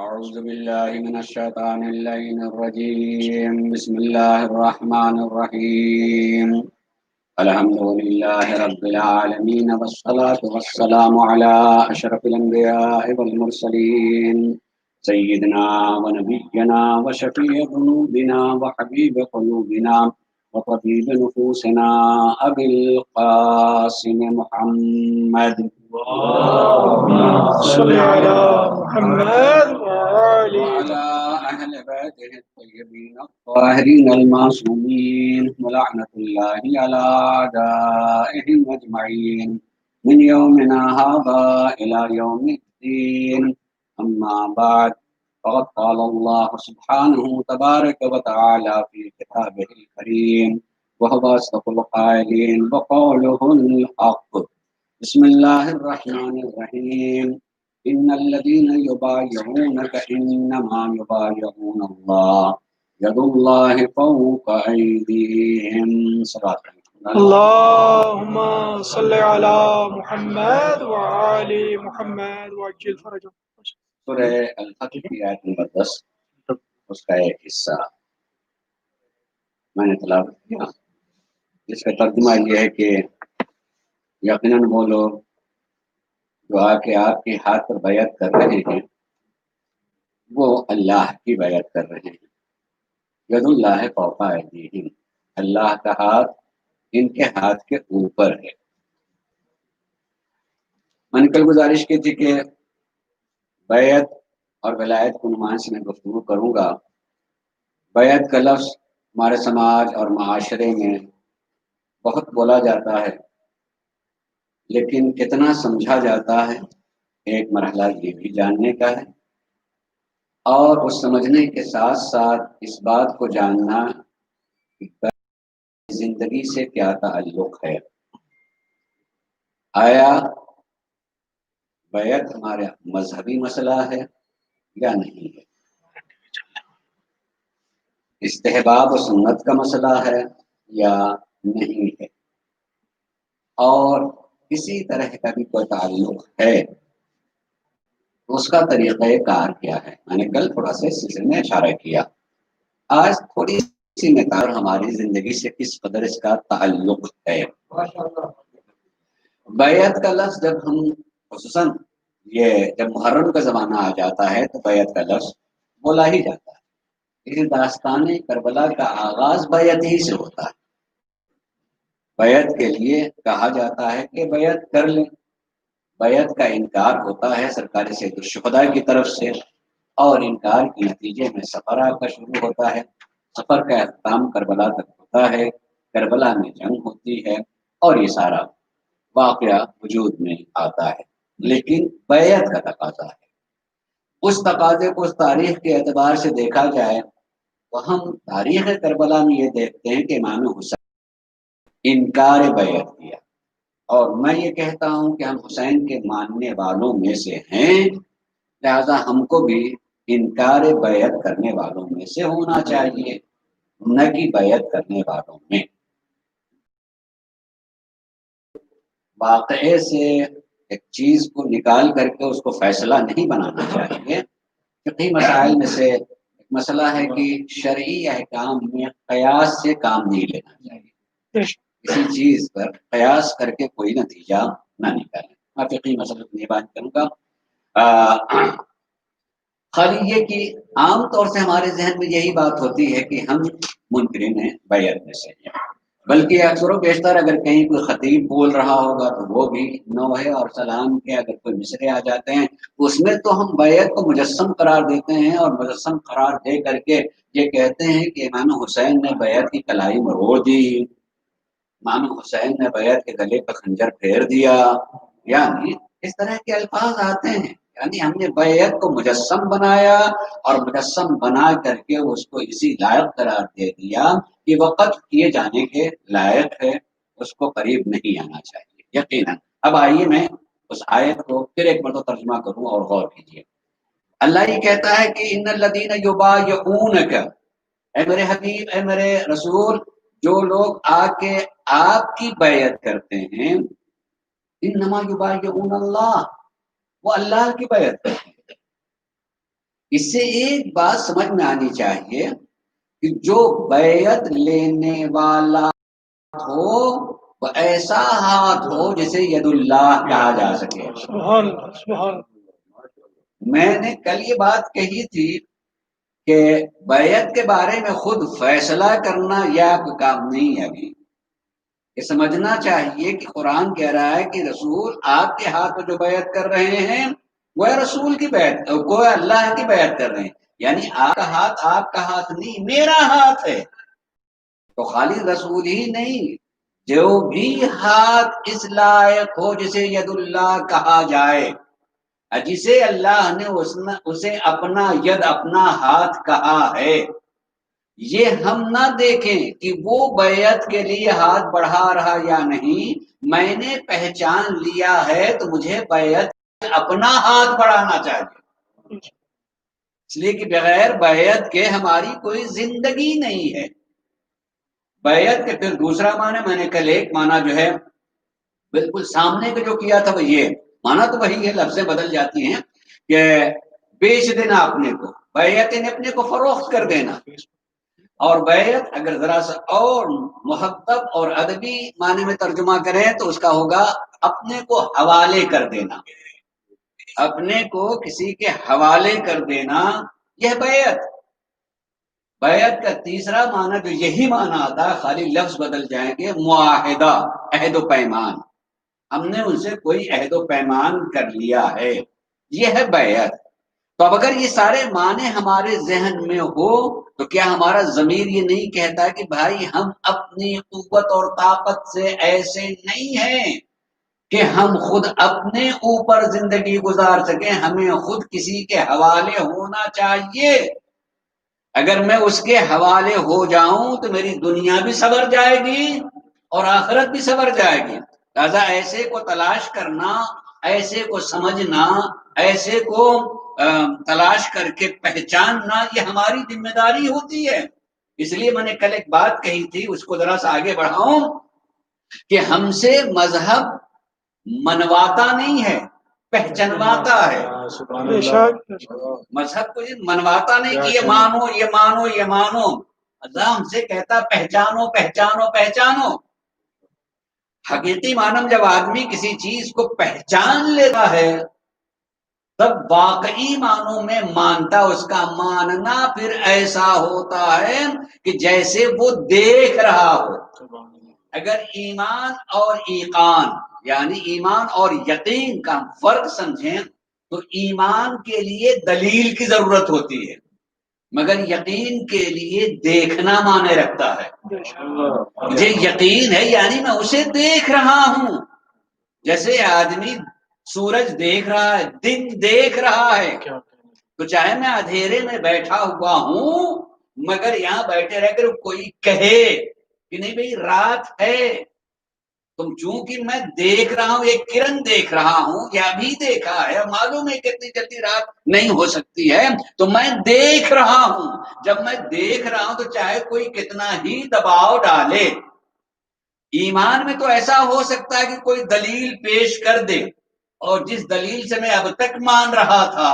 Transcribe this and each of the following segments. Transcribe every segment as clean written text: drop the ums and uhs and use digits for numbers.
أعوذ بالله من الشيطان اللعين الرجيم. بسم الله الرحمن الرحيم. الحمد لله رب العالمين، والصلاة والسلام على أشرف الأنبياء والمرسلين، سيدنا ونبينا وشفيع ذنوبنا وحبيب قلوبنا وطبيب نفوسنا أبي القاسم محمد. اللهم صل على محمد وعلى أهل بيته الطيبين الطاهرين المعصومين، ولعنة الله على أعدائهم أجمعين من يومنا هذا إلى يوم الدين. أما بعد، فقد قال الله سبحانه تبارك وتعالى في كتابه الكريم، وهو أصدق القائلين وقوله الحق. بسم الله الرحمن الرحيم. إن الذين يبايعونك إنما يبايعون الله، يد الله فوق أيديهم. صلاة اللهم صل على محمد وعلى محمد وعجل فرجهم. سورہ الفتح کی آیت نمبر 10، اس کا ایک حصہ میں نے تلاوت کیا. اس کا ترجمہ یہ ہے کہ یقیناً وہ لوگ جو آ کے آپ کے ہاتھ پر بیعت کر رہے ہیں وہ اللہ کی بیعت کر رہے ہیں. ید اللہ فوق ایدیہم، اللہ کا ہاتھ ان کے ہاتھ کے اوپر ہے. میں نے کل گزارش کی تھی کہ بیعت اور ولایت کے عنوان سے میں گفتگو کروں گا. بیعت کا لفظ ہمارے سماج اور معاشرے میں بہت بولا جاتا ہے، لیکن کتنا سمجھا جاتا ہے ایک مرحلہ یہ بھی جاننے کا ہے، اور اس سمجھنے کے ساتھ ساتھ اس بات کو جاننا کہ زندگی سے کیا تعلق ہے. آیا بیعت ہمارا مذہبی مسئلہ ہے یا نہیں ہے؟ استحباب و سنت کا مسئلہ ہے یا نہیں ہے؟ اور کسی طرح کا بھی کوئی تعلق ہے تو اس کا طریقہ کار کیا ہے؟ میں نے کل تھوڑا سا اس سلسلے میں اشارہ کیا. آج تھوڑی سی مقدار ہماری زندگی سے کس قدر اس کا تعلق ہے. بیعت کا لفظ جب ہم خصوصاً یہ جب محرم کا زمانہ آ جاتا ہے تو بیعت کا لفظ بولا ہی جاتا ہے. لیکن داستان کربلا کا آغاز بیعت ہی سے ہوتا ہے. بیعت کے لیے کہا جاتا ہے کہ بیعت کر لیں. بیعت کا انکار ہوتا ہے سرکار سید الشہداء کی طرف سے، اور انکار کے نتیجے میں سفر آپ کا شروع ہوتا ہے. سفر کا اختتام کربلا تک ہوتا ہے. کربلا میں جنگ ہوتی ہے اور یہ سارا واقعہ وجود میں آتا ہے. لیکن بیعت کا تقاضا ہے. اس تقاضے کو اس تاریخ کے اعتبار سے دیکھا جائے تو ہم تاریخ کربلا میں یہ دیکھتے ہیں کہ امام حسین انکار بیعت کیا، اور میں یہ کہتا ہوں کہ ہم حسین کے ماننے والوں میں سے ہیں، لہذا ہم کو بھی انکار بیعت کرنے والوں میں سے ہونا چاہیے، نہ کہ بیعت کرنے والوں میں. واقعے سے ایک چیز کو نکال کر کے اس کو فیصلہ نہیں بنانا چاہیے. فقہی مسائل میں سے ایک مسئلہ ہے کہ شرعی احکام میں قیاس سے کام نہیں لینا چاہیے. کسی چیز پر قیاس کر کے کوئی نتیجہ نہ نکالیں. میں فقہی مسئلے کی بات کروں گا. خالی یہ کہ عام طور سے ہمارے ذہن میں یہی بات ہوتی ہے کہ ہم منکرین بیعت میں سے ہیں، بلکہ اکثر و بیشتر اگر کہیں کوئی خطیب بول رہا ہوگا تو وہ بھی نوحہ اور سلام کے اگر کوئی مصرے آ جاتے ہیں تو اس میں تو ہم بیعت کو مجسم قرار دیتے ہیں، اور مجسم قرار دے کر کے یہ کہتے ہیں کہ امام حسین نے بیعت کی کلائی مروڑ دی، امام حسین نے بیعت کے گلے پر خنجر پھیر دیا، یعنی اس طرح کے الفاظ آتے ہیں. یعنی ہم نے بیعت کو مجسم بنایا اور مجسم بنا کر کے اس کو اسی لائق قرار دے دیا کہ وقت کیے جانے کے لائق ہے، اس کو قریب نہیں آنا چاہیے. یقیناً اب آئیے میں اس آیت کو پھر ایک مرتبہ ترجمہ کروں اور غور کیجیے. اللہ یہ کہتا ہے کہ ان الذین یبایعونک، اے میرے حبیب، اے میرے رسول، جو لوگ آ کے آپ کی بیعت کرتے ہیں، انما یبایعون اللہ، وہ اللہ کی بیعت کرتے ہیں. اس سے ایک بات سمجھ میں آنی چاہیے کہ جو بیعت لینے والا ہو وہ ایسا ہاتھ ہو جسے ید اللہ کہا جا سکے. سبحان اللہ سبحان اللہ. میں نے کل یہ بات کہی تھی کہ بیعت کے بارے میں خود فیصلہ کرنا یہ آپ کا کام نہیں ہے. ابھی یہ سمجھنا چاہیے کہ قرآن کہہ رہا ہے کہ رسول آپ کے ہاتھ میں جو بیعت کر رہے ہیں وہ رسول کی بیعت، وہ اللہ کی بیعت کر رہے ہیں. یعنی آپ کا ہاتھ نہیں، میرا ہاتھ ہے. تو خالی رسول ہی نہیں، جو بھی ہاتھ اس لائق ہو جسے ید اللہ کہا جائے، جسے اللہ نے اسے اپنا ید اپنا ہاتھ کہا ہے، یہ ہم نہ دیکھیں کہ وہ بیعت کے لیے ہاتھ بڑھا رہا یا نہیں. میں نے پہچان لیا ہے تو مجھے بیعت اپنا ہاتھ بڑھانا چاہیے، اس لیے کہ بغیر بیعت کے ہماری کوئی زندگی نہیں ہے. بیعت کے پھر دوسرا معنی میں نے کل ایک معنی جو ہے بالکل سامنے کا جو کیا تھا وہ یہ معنی تو وہی ہے، لفظیں بدل جاتی ہیں کہ بیچ دینا اپنے کو، بیعت نے اپنے کو فروخت کر دینا. اور بیعت اگر ذرا سا اور محبت اور ادبی معنی میں ترجمہ کریں تو اس کا ہوگا اپنے کو حوالے کر دینا، اپنے کو کسی کے حوالے کر دینا، یہ بیعت. بیعت کا تیسرا معنی جو یہی معنی آتا ہے، خالی لفظ بدل جائیں گے، معاہدہ، عہد و پیمان. ہم نے ان سے کوئی عہد و پیمان کر لیا ہے، یہ ہے بیعت. تو اب اگر یہ سارے معنی ہمارے ذہن میں ہو تو کیا ہمارا ضمیر یہ نہیں کہتا کہ بھائی ہم اپنی قوت اور طاقت سے ایسے نہیں ہیں کہ ہم خود اپنے اوپر زندگی گزار سکیں، ہمیں خود کسی کے حوالے ہونا چاہیے. اگر میں اس کے حوالے ہو جاؤں تو میری دنیا بھی سنور جائے گی اور آخرت بھی سنور جائے گی. لہذا ایسے کو تلاش کرنا، ایسے کو سمجھنا، ایسے کو تلاش کر کے پہچاننا، یہ ہماری ذمہ داری ہوتی ہے. اس لیے میں نے کل ایک بات کہی تھی، اس کو ذرا سا آگے بڑھاؤں کہ ہم سے مذہب منواتا نہیں ہے، پہچانواتا ہے. مذہب کو منواتا نہیں کہ یہ مانو یہ مانو یہ مانو، اللہ ہم سے کہتا پہچانو پہچانو پہچانو. حقیقی معنی جب آدمی کسی چیز کو پہچان لیتا ہے تب واقعی معنوں میں مانتا. اس کا ماننا پھر ایسا ہوتا ہے کہ جیسے وہ دیکھ رہا ہو. اگر ایمان اور ایقان یعنی ایمان اور یقین کا فرق سمجھیں تو ایمان کے لیے دلیل کی ضرورت ہوتی ہے، مگر یقین کے لیے دیکھنا معنی رکھتا ہے. مجھے یقین ہے یعنی میں اسے دیکھ رہا ہوں. جیسے آدمی سورج دیکھ رہا ہے، دن دیکھ رہا ہے، تو چاہے میں اندھیرے میں بیٹھا ہوا ہوں مگر یہاں بیٹھے رہ کر کوئی کہے کہ نہیں بھئی رات ہے، تم چونکہ میں دیکھ رہا ہوں، ایک کرن دیکھ رہا ہوں، یا بھی دیکھا ہے، معلوم ہے کتنی جلدی رات نہیں ہو سکتی ہے، تو میں دیکھ رہا ہوں. جب میں دیکھ رہا ہوں تو چاہے کوئی کتنا ہی دباؤ ڈالے. ایمان میں تو ایسا ہو سکتا ہے کہ کوئی دلیل پیش کر دے اور جس دلیل سے میں اب تک مان رہا تھا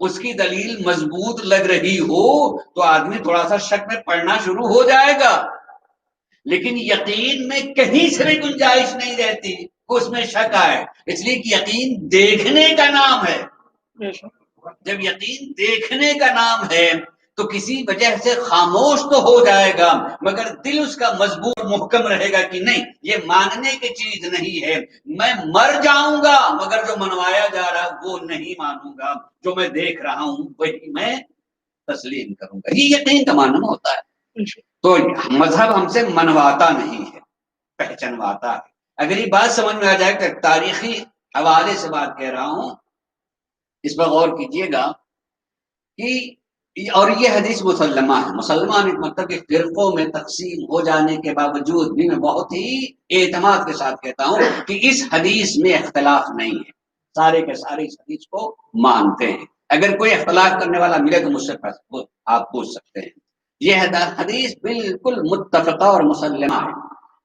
اس کی دلیل مضبوط لگ رہی ہو تو آدمی تھوڑا سا شک میں پڑنا شروع ہو جائے گا. لیکن یقین میں کہیں سے بھی گنجائش نہیں رہتی اس میں شک آئے، اس لیے کہ یقین دیکھنے کا نام ہے. جب یقین دیکھنے کا نام ہے تو کسی وجہ سے خاموش تو ہو جائے گا مگر دل اس کا مضبوط محکم رہے گا کہ نہیں یہ ماننے کی چیز نہیں ہے. میں مر جاؤں گا مگر جو منوایا جا رہا وہ نہیں مانوں گا، جو میں دیکھ رہا ہوں وہی میں تسلیم کروں گا. یہ یقین کا معنی ہوتا ہے. تو مذہب ہم سے منواتا نہیں ہے، پہچانواتا ہے. اگر یہ بات سمجھ میں آ جائے کہ تاریخی حوالے سے بات کہہ رہا ہوں، اس پر غور کیجئے گا کہ اور یہ حدیث مسلمہ ہے. مسلمان ایک مطلب کہ فرقوں میں تقسیم ہو جانے کے باوجود بھی میں بہت ہی اعتماد کے ساتھ کہتا ہوں کہ اس حدیث میں اختلاف نہیں ہے. سارے کے سارے اس حدیث کو مانتے ہیں. اگر کوئی اختلاف کرنے والا ملے تو مجھ سے آپ پوچھ سکتے ہیں. یہ حدیث بالکل متفقہ اور مسلمہ ہے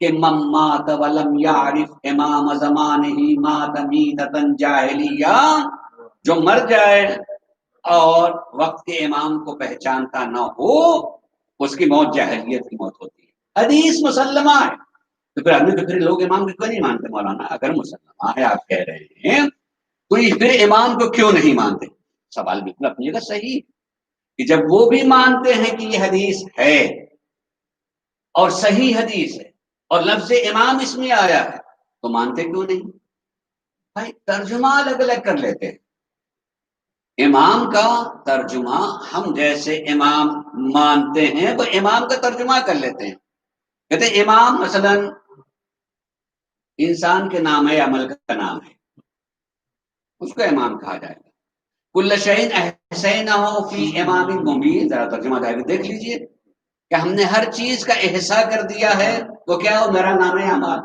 کہ من مات ولم یعرف امام زمانہ مات میتۃ جاہلیہ، جو مر جائے اور وقت کے امام کو پہچانتا نہ ہو اس کی موت جاہلیت کی موت ہوتی ہے. حدیث مسلمہ ہے. تو پھر آدمی تو پھر لوگ امام کو کیوں نہیں مانتے مولانا؟ اگر مسلمہ ہے آپ کہہ رہے ہیں تو پھر امام کو کیوں نہیں مانتے؟ سوال بالکل اپنی جگہ صحیح کہ جب وہ بھی مانتے ہیں کہ یہ حدیث ہے اور صحیح حدیث ہے اور لفظ امام اس میں آیا ہے تو مانتے کیوں نہیں؟ بھائی ترجمہ الگ الگ کر لیتے ہیں. امام کا ترجمہ ہم جیسے امام مانتے ہیں وہ امام کا ترجمہ کر لیتے ہیں. کہتے ہیں امام مثلا انسان کے نام ہے، عمل کا نام ہے، اس کو امام کہا جائے گا. کل شیء احصینہ فی امام مبین، ذرا ترجمہ کر کے دیکھ لیجئے کہ ہم نے ہر چیز کا احصاء کر دیا ہے تو کیا وہ میرا نام اعمال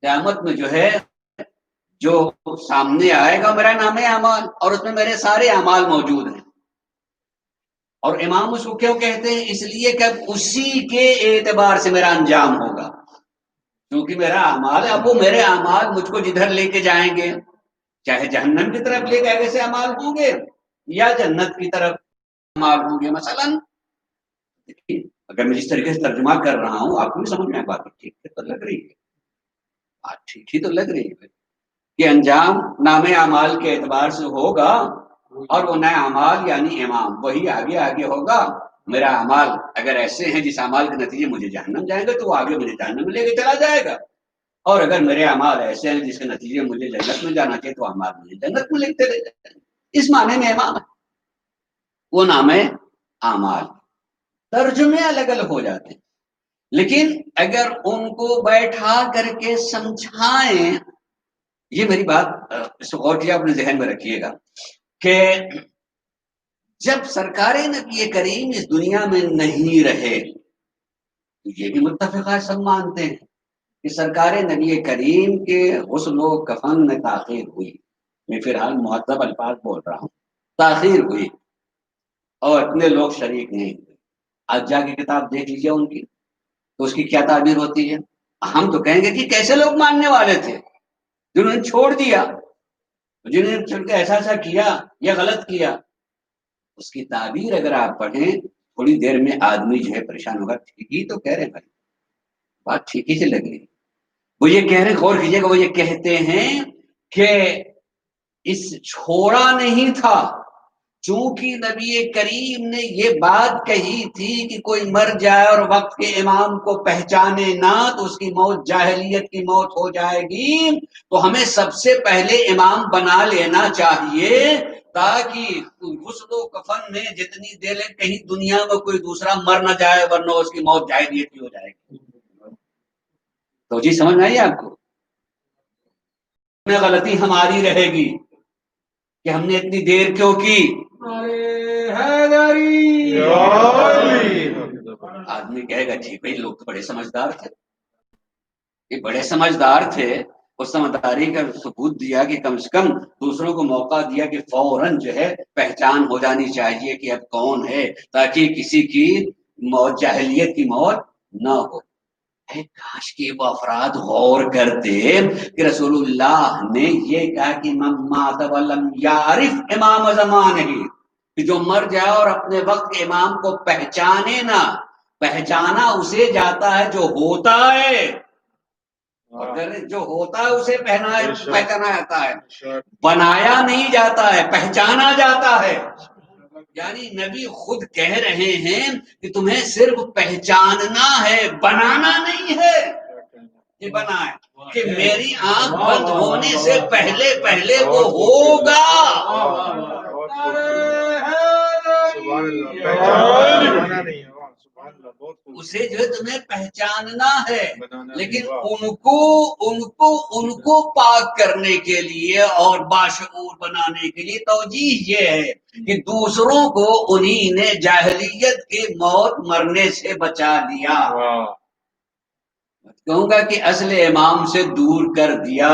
قیامت میں جو ہے جو سامنے آئے گا میرا نام اعمال اور اس میں میرے سارے اعمال موجود ہیں. اور امام اس کو کیوں کہتے ہیں؟ اس لیے کہ اسی کے اعتبار سے میرا انجام ہوگا، کیونکہ میرا اعمال ہے. اب وہ میرے اعمال مجھ کو جدھر لے کے جائیں گے، چاہے جہنم کی طرف لے کے ویسے اعمال ہوں گے یا جنت کی طرف اعمال ہوں گے. مثلا اگر میں جس طریقے سے ترجمہ کر رہا ہوں آپ کو بھی سمجھ میں بات ٹھیک تو لگ رہی ہے، بات ٹھیک ہی تو لگ رہی ہے کہ انجام نام اعمال کے اعتبار سے ہوگا اور وہ نئے اعمال یعنی امام وہی آگے آگے ہوگا. میرا اعمال اگر ایسے ہیں جس اعمال کے نتیجے مجھے جہنم جائے گا تو وہ آگے مجھے جہنم میں لے کے چلا جائے گا، اور اگر میرے اعمال ایسے ہیں جس کے نتیجے مجھے جنت میں جانا چاہیے تو اعمال مجھے جنت میں لکھتے رہتے ہیں. اس معنی میں امام ہے، وہ نام ہے اعمال. ترجمے الگ الگ ہو جاتے ہیں لیکن اگر ان کو بیٹھا کر کے سمجھائیں، یہ میری بات اس غور کیا اپنے ذہن میں رکھیے گا کہ جب سرکار نبی کریم اس دنیا میں نہیں رہے تو یہ بھی متفق ہے، سب مانتے ہیں کہ سرکار نبی کریم کے غسل و کفن میں تاخیر ہوئی. میں فی الحال مہذب الفاظ بول رہا ہوں، تاخیر ہوئی اور اتنے لوگ شریک نہیں ہوئے. آج جا کے کتاب دیکھ لیجیے ان کی تو اس کی کیا تعبیر ہوتی ہے. ہم تو کہیں گے کہ کیسے لوگ ماننے والے تھے جنہوں نے چھوڑ دیا، جنہوں نے چھوڑ کے ایسا ایسا کیا یا غلط کیا. اس کی تعبیر اگر آپ پڑھیں تھوڑی دیر میں آدمی جو ہے پریشان ہوگا. ٹھیک ہی تو کہہ رہے ہیں بھائی، بات ٹھیک ہی سے لگ رہی. وہ یہ کہہ رہے، غور کیجیے گا، وہ یہ کہتے ہیں کہ اس چھوڑا نہیں تھا چونکہ نبی کریم نے یہ بات کہی تھی کہ کوئی مر جائے اور وقت کے امام کو پہچانے نہ تو اس کی موت جاہلیت کی موت ہو جائے گی. تو ہمیں سب سے پہلے امام بنا لینا چاہیے تاکہ غسل و کفن میں جتنی دیر کہیں دنیا میں کوئی دوسرا مر نہ جائے ورنہ اس کی موت جاہلیت کی ہو جائے گی. تو جی سمجھ میں آئی آپ کو؟ غلطی ہماری رہے گی کہ ہم نے اتنی دیر کیوں کی. آدمی کہے گا ٹھیک ہے، لوگ تو بڑے سمجھدار تھے، یہ بڑے سمجھدار تھے. اس سمجھداری کا ثبوت دیا کہ کم سے کم دوسروں کو موقع دیا کہ فوراً جو ہے پہچان ہو جانی چاہیے کہ اب کون ہے تاکہ کسی کی موت جاہلیت کی موت نہ ہو. کاش کے وہ افراد غور کرتے کہ رسول اللہ نے یہ کہا کہ من مات ولم یعرف امام زمانہ، کہ جو مر جائے اور اپنے وقت کے امام کو پہچانے نہ. پہچانا اسے جاتا ہے جو ہوتا ہے، اگر جو ہوتا ہے اسے پہچانا جاتا ہے، بنایا نہیں جاتا ہے، پہچانا جاتا ہے. یعنی نبی خود کہہ رہے ہیں کہ تمہیں صرف پہچاننا ہے، بنانا نہیں ہے. کہ بنا ہے کہ میری آنکھ بند ہونے سے پہلے پہلے وہ ہوگا. اسے جو ہے تمہیں پہچاننا ہے، لیکن ان کو پاک کرنے کے لیے اور باشعور بنانے کے لیے توجیہ یہ ہے کہ دوسروں کو انہی نے جاہلیت کی موت مرنے سے بچا لیا. کہوں گا کہ اصل امام سے دور کر دیا،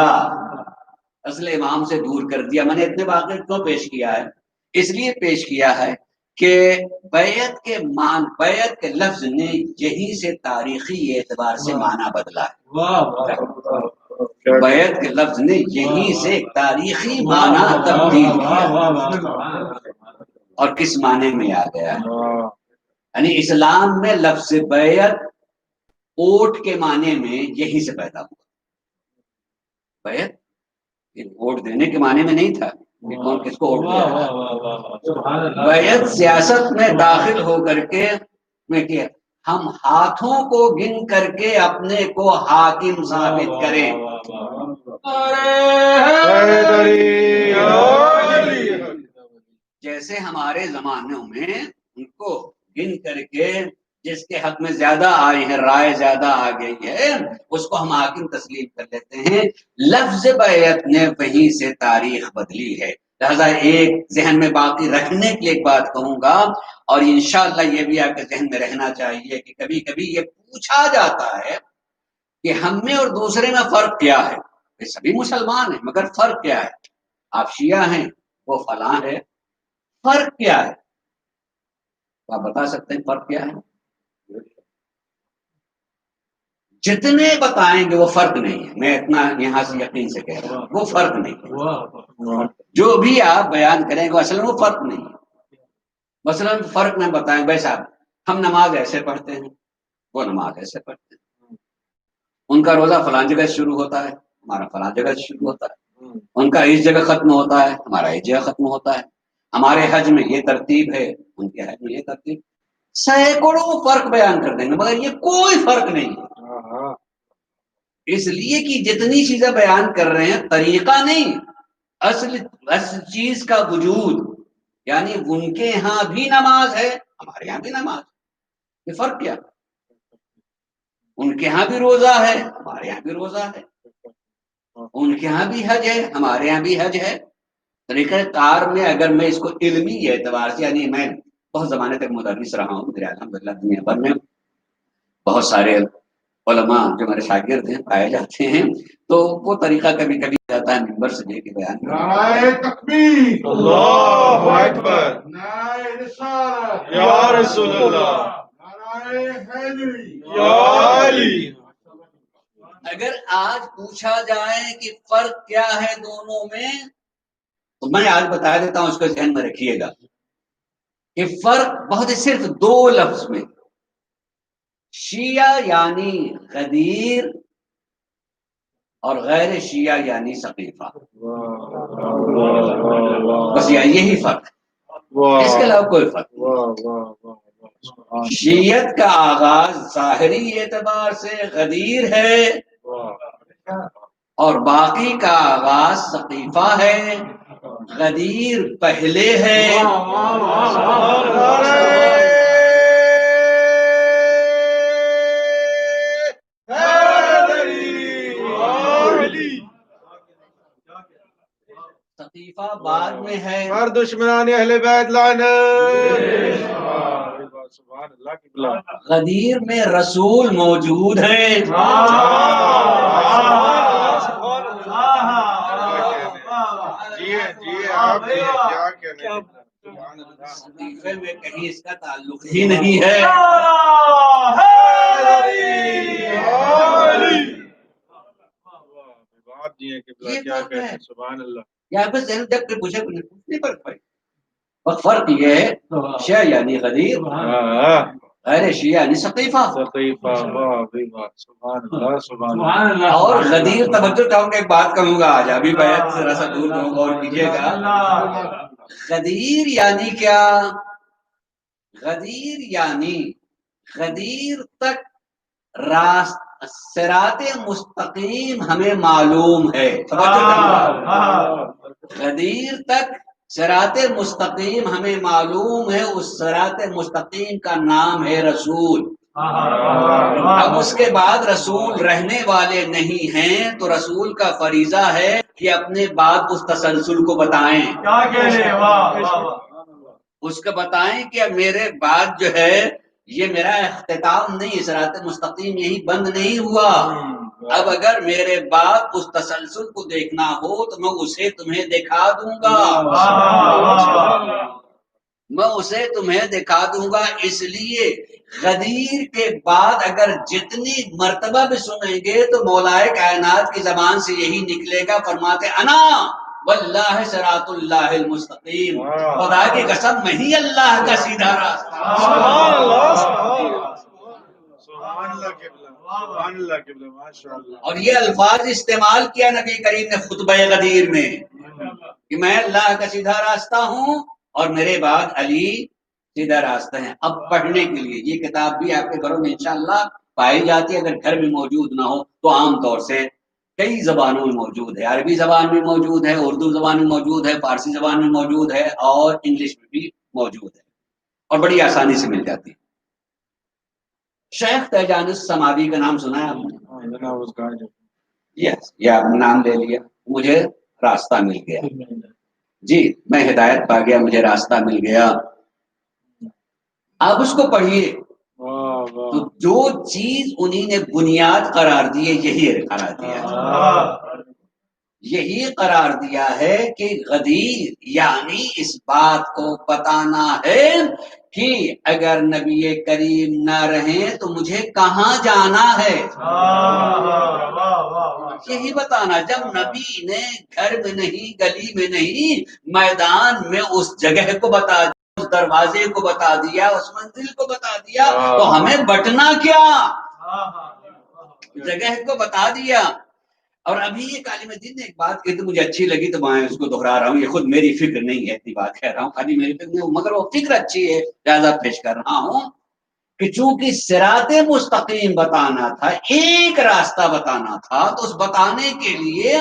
اصل امام سے دور کر دیا. میں نے اتنے واقعے کیوں پیش کیا ہے؟ اس لیے پیش کیا ہے کہ بیعت کے لفظ نے یہی سے تاریخی اعتبار سے معنی بدلا ہے. بیعت کے لفظ نے یہی سے تاریخی معنی تبدیل کیا. اور کس معنی میں آ گیا ہے. یعنی اسلام میں لفظ بیعت ووٹ کے معنی میں یہی سے پیدا ہوا. بیعت ووٹ دینے کے معنی میں نہیں تھا کہ کون کس کو ووٹ دے رہا. بیعت سیاست میں داخل ہو کر کے میں کیا ہم ہاتھوں کو گن کر کے اپنے کو حاکم ثابت کریں. جیسے ہمارے زمانوں میں ان کو گن کر کے جس کے حق میں زیادہ آئی ہے، رائے زیادہ آ گئی ہے، اس کو ہم حاکم تسلیم کر لیتے ہیں. لفظ بیعت نے وہیں سے تاریخ بدلی ہے. لہذا ایک ذہن میں باقی رکھنے کی ایک بات کہوں گا، اور انشاءاللہ یہ بھی آپ کے ذہن میں رہنا چاہیے کہ کبھی کبھی یہ پوچھا جاتا ہے کہ ہم میں اور دوسرے میں فرق کیا ہے. یہ سبھی مسلمان ہیں مگر فرق کیا ہے؟ آپ شیعہ ہیں، وہ فلاں ہے، فرق کیا ہے؟ آپ بتا سکتے ہیں فرق کیا ہے؟ جتنے بتائیں گے وہ فرق نہیں ہے. میں اتنا یہاں سے یقین سے کہہ رہا ہوں وہ فرق نہیں ہے. جو بھی آپ بیان کریں گے اصل میں وہ فرق نہیں ہے. مثلا فرق میں بتائیں بھائی صاحب ہم نماز ایسے پڑھتے ہیں، وہ نماز ایسے پڑھتے ہیں. ان کا روزہ فلاں جگہ شروع ہوتا ہے، ہمارا فلاں جگہ شروع ہوتا ہے. ان کا اس جگہ ختم ہوتا ہے، ہمارا اس جگہ ختم ہوتا ہے. ہمارے حج میں یہ ترتیب ہے، ان کے حج میں یہ ترتیب. سینکڑوں فرق بیان کر دیں گے مگر یہ کوئی فرق نہیں ہے. اس لیے کہ جتنی چیزیں بیان کر رہے ہیں طریقہ نہیں، اصل چیز کا وجود. یعنی ان کے ہاں بھی نماز ہے، ہمارے یہاں بھی نماز. یہ فرق کیا؟ ان کے ہاں بھی روزہ ہے، ہمارے یہاں بھی روزہ ہے. ان کے ہاں بھی حج ہے، ہمارے یہاں بھی حج ہے. طریقہ کار میں اگر میں اس کو علمی اعتبار سے، یعنی میں بہت زمانے تک مدرس رہا ہوں، میرے الحمدللہ دنیا بھر میں بہت سارے علماء جو میرے شاگرد ہیں پائے جاتے ہیں، تو وہ طریقہ کبھی کبھی جاتا ہے منبر سے لے کے بیان. نعرہ تکبیر، اللہ اکبر، نعرہ رسالت یا رسول اللہ، نعرہ حیدری یا علی. اگر آج پوچھا جائے کہ فرق کیا ہے دونوں میں، تو میں آج بتا دیتا ہوں، اس کو ذہن میں رکھیے گا کہ فرق بہت صرف دو لفظ میں. شیعہ یعنی غدیر اور غیر شیعہ یعنی سقیفہ. بس یہی فرق، اس کے علاوہ کوئی فرق نہیں. شیعت کا آغاز ظاہری اعتبار سے غدیر ہے اور باقی کا آغاز سقیفہ ہے. غدیر پہلے ہے. سقیفہ بعد میں ہے. ہر دشمنان اہل بیت لعنت. غدیر میں رسول موجود ہیں. سقیفے میں کہیں اس کا تعلق ہی نہیں ہے. یہاں پہ ذہن جب پوچھے نہیں فرق پڑے. فرق یہ ہے شیعہ یعنی غدیر، غیر شیعہ یعنی سقیفہ. اور غدیر توجہ چاہوں گا، ایک بات کہوں گا آج ابھی بیعت ذرا سا دور ہوں غور کیجیے گا. غدیر یعنی کیا؟ غدیر یعنی غدیر تک صراط مستقیم ہمیں معلوم ہے. غدیر تک صراط مستقیم ہمیں معلوم ہے. اس صراط مستقیم کا نام ہے رسول. اب اس کے بعد رسول رہنے والے نہیں ہیں تو رسول کا فریضہ ہے کہ اپنے بعد اس تسلسل کو بتائیں. اس کو بتائیں کہ میرے بعد جو ہے یہ میرا اختتام نہیں، صراط مستقیم یہی بند نہیں ہوا. اب اگر میرے بعد اس تسلسل کو دیکھنا ہو تو میں اسے تمہیں دکھا دوں گا. میں اسے تمہیں دکھا دوں گا. اس لیے غدیر کے بعد اگر جتنی مرتبہ بھی سنیں گے تو مولائے کائنات کی زبان سے یہی نکلے گا، فرماتے انا واللہ صراط اللہ المستقیم، خدا کی قسم میں ہی اللہ کا سیدھا راستہ۔ سبحان اللہ، سبحان اللہ۔ سبحان اللہ قبلہ، سبحان اللہ قبلہ، ماشاء اللہ۔ اور یہ الفاظ استعمال کیا نبی کریم نے خطبہ غدیر میں کہ میں اللہ کا سیدھا راستہ ہوں اور میرے بعد علی سیدھا راستہ ہے۔ اب پڑھنے کے لیے یہ کتاب بھی آپ کے گھروں میں انشاءاللہ پائی جاتی ہے، اگر گھر میں موجود نہ ہو تو عام طور سے کئی زبانوں میں موجود ہے، عربی زبان میں موجود ہے، اردو زبان میں موجود ہے، فارسی زبان میں موجود ہے اور انگلش میں بھی موجود ہے اور بڑی آسانی سے مل جاتی ہے۔ شیخ تیجان السماوی کا نام سنا ہے آپ نے؟ یس، یہ آپ نے نام لے لیا، مجھے راستہ مل گیا، جی میں ہدایت پا گیا، مجھے راستہ مل گیا۔ آپ اس کو پڑھیے تو جو چیز انہی نے بنیاد قرار دی ہے یہی قرار دیا ہے، یہی قرار دیا ہے کہ غدیر یعنی اس بات کو بتانا ہے کہ اگر نبی کریم نہ رہیں تو مجھے کہاں جانا ہے، یہی بتانا۔ جب نبی نے گھر میں نہیں، گلی میں نہیں، میدان میں اس جگہ کو بتا دیا، اس دروازے کو بتا دیا، اس منزل کو بتا دیا، تو ہمیں بٹنا کیا، جگہ کو بتا دیا۔ اور ابھی ایک عالم دین نے ایک بات کہی تو مجھے اچھی لگی تو میں اس کو دہرا رہا ہوں، یہ خود میری فکر نہیں ہے، اتنی بات کہہ رہا ہوں، خالی میری فکر نہیں، مگر وہ فکر اچھی ہے لہذا پیش کر رہا ہوں کہ چونکہ صراط مستقیم بتانا تھا، ایک راستہ بتانا تھا، تو اس بتانے کے لیے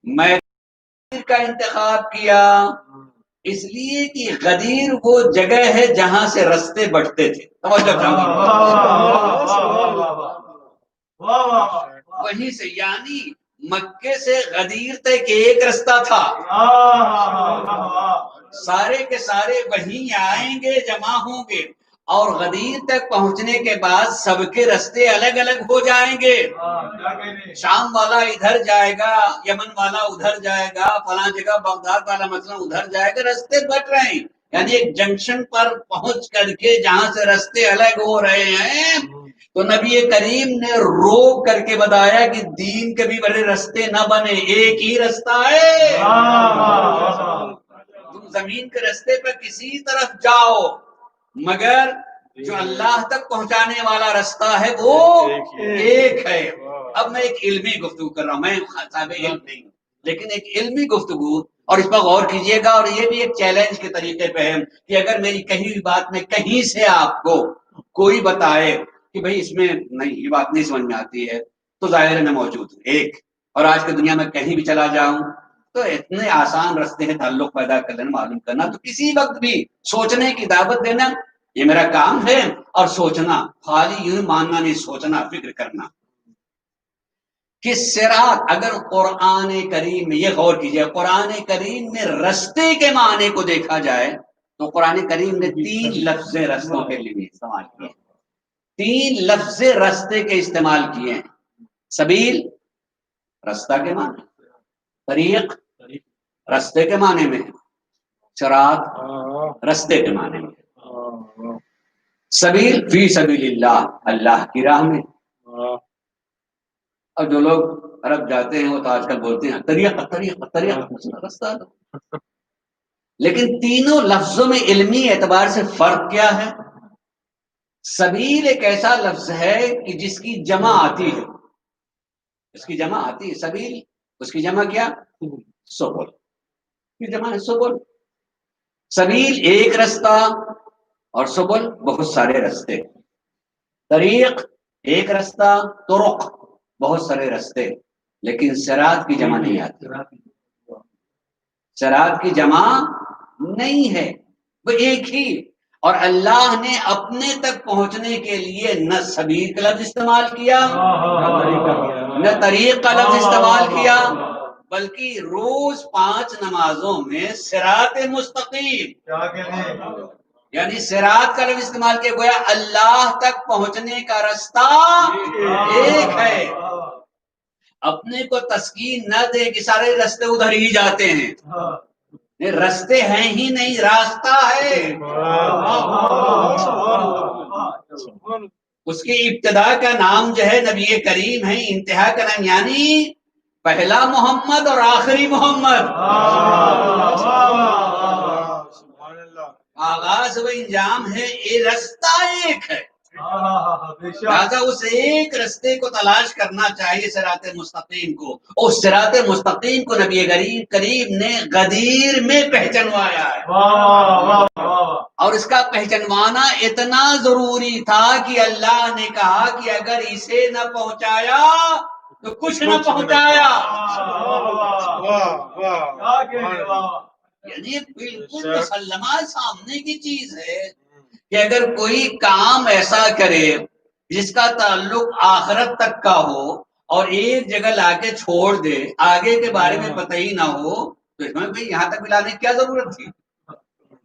میں کا انتخاب کیا، اس لیے کہ غدیر وہ جگہ ہے جہاں سے رستے بٹتے تھے، وہیں سے، یعنی مکے سے غدیر تک ایک رستہ تھا، سارے کے سارے وہیں آئیں گے، جمع ہوں گے، اور غدیر تک پہنچنے کے بعد سب کے رستے الگ الگ ہو جائیں گے، شام والا ادھر جائے گا، یمن والا ادھر جائے گا، فلاں جگہ بغداد والا مثلا ادھر جائے گا، رستے بٹ رہے ہیں، یعنی ایک جنکشن پر پہنچ کر کے جہاں سے رستے الگ ہو رہے ہیں تو نبی کریم نے روک کر کے بتایا کہ دین کے بھی بڑے رستے نہ بنے، ایک ہی رستہ ہے، تم زمین کے رستے پہ کسی طرف جاؤ مگر جو اللہ تک پہنچانے والا رستہ ہے وہ ایک ہے۔ اب میں ایک علمی گفتگو کر رہا ہوں، میں صاحب علم نہیں ہوں، لیکن ایک علمی گفتگو، اور اس پر غور کیجئے گا، اور یہ بھی ایک چیلنج کے طریقے پہ ہے کہ اگر میری کہیں بھی بات میں کہیں سے آپ کو کوئی بتائے کہ بھئی اس میں نہیں، یہ بات نہیں سمجھ میں آتی ہے، تو ظاہر ہے میں موجود ہوں ایک، اور آج کی دنیا میں کہیں بھی چلا جاؤں تو اتنے آسان رستے ہیں تعلق پیدا کرنا، معلوم کرنا، تو کسی وقت بھی سوچنے کی دعوت دینا یہ میرا کام ہے، اور سوچنا، خالی یوں ماننا نہیں، سوچنا، فکر کرنا کہ صراط، اگر قرآن کریم میں، یہ غور کیجئے، قرآن کریم میں رستے کے معنی کو دیکھا جائے تو قرآن کریم نے 3 لفظ رستوں کے لیے استعمال کیے، 3 لفظ رستے کے استعمال کیے ہیں، سبیل رستہ کے معنی، طریق رستے کے معنی میں، صراط رستے کے معنی میں، سبیل فی سبیل اللہ، اللہ کی راہ میں، اور جو لوگ عرب جاتے ہیں وہ تو آج کل بولتے ہیں طریق رستہ، لیکن تینوں لفظوں میں علمی اعتبار سے فرق کیا ہے؟ سبیل ایک ایسا لفظ ہے کہ جس کی جمع آتی ہے، اس کی جمع آتی ہے، سبیل، اس کی جمع کیا؟ سبل، کی جمع ہے سبل، سبیل ایک رستہ اور سبل بہت سارے رستے، طریق ایک رستہ، طرق بہت سارے رستے، لیکن صراط کی جمع نہیں آتی، صراط کی جمع نہیں ہے، وہ ایک ہی، اور اللہ نے اپنے تک پہنچنے کے لیے نہ سبیل کا لفظ استعمال کیا، نہ طریق کا لفظ استعمال کیا، بلکہ روز 5 نمازوں میں صراط مستقیم، یعنی صراط کا لفظ استعمال کیا، گویا اللہ تک پہنچنے کا رستہ ایک ہے، اپنے کو تسکین نہ دے کہ سارے رستے ادھر ہی جاتے ہیں، رستے ہیں ہی نہیں، راستہ ہے، اس کی ابتدا کا نام جو ہے نبی کریم ہے، انتہا کا نام یعنی پہلا محمد اور آخری محمد، سبحان اللہ آغاز و انجام ہے، یہ رستہ ایک ہے، لہٰذا اس ایک رستے کو تلاش کرنا چاہیے، صراط مستقیم کو. اور صراط مستقیم کو نبی کریم نے غدیر میں پہچنوایا ہے، اور اس کا پہچنوانا اتنا ضروری تھا کہ اللہ نے کہا کہ اگر اسے نہ پہنچایا تو کچھ نہ پہنچایا. واہ واہ یعنی بالکل مسلمہ سامنے کی چیز ہے کہ اگر کوئی کام ایسا کرے جس کا تعلق آخرت تک کا ہو اور ایک جگہ لا کے چھوڑ دے، آگے کے بارے میں پتہ ہی نہ ہو، تو اس میں بھائی یہاں تک لانے کی کیا ضرورت تھی؟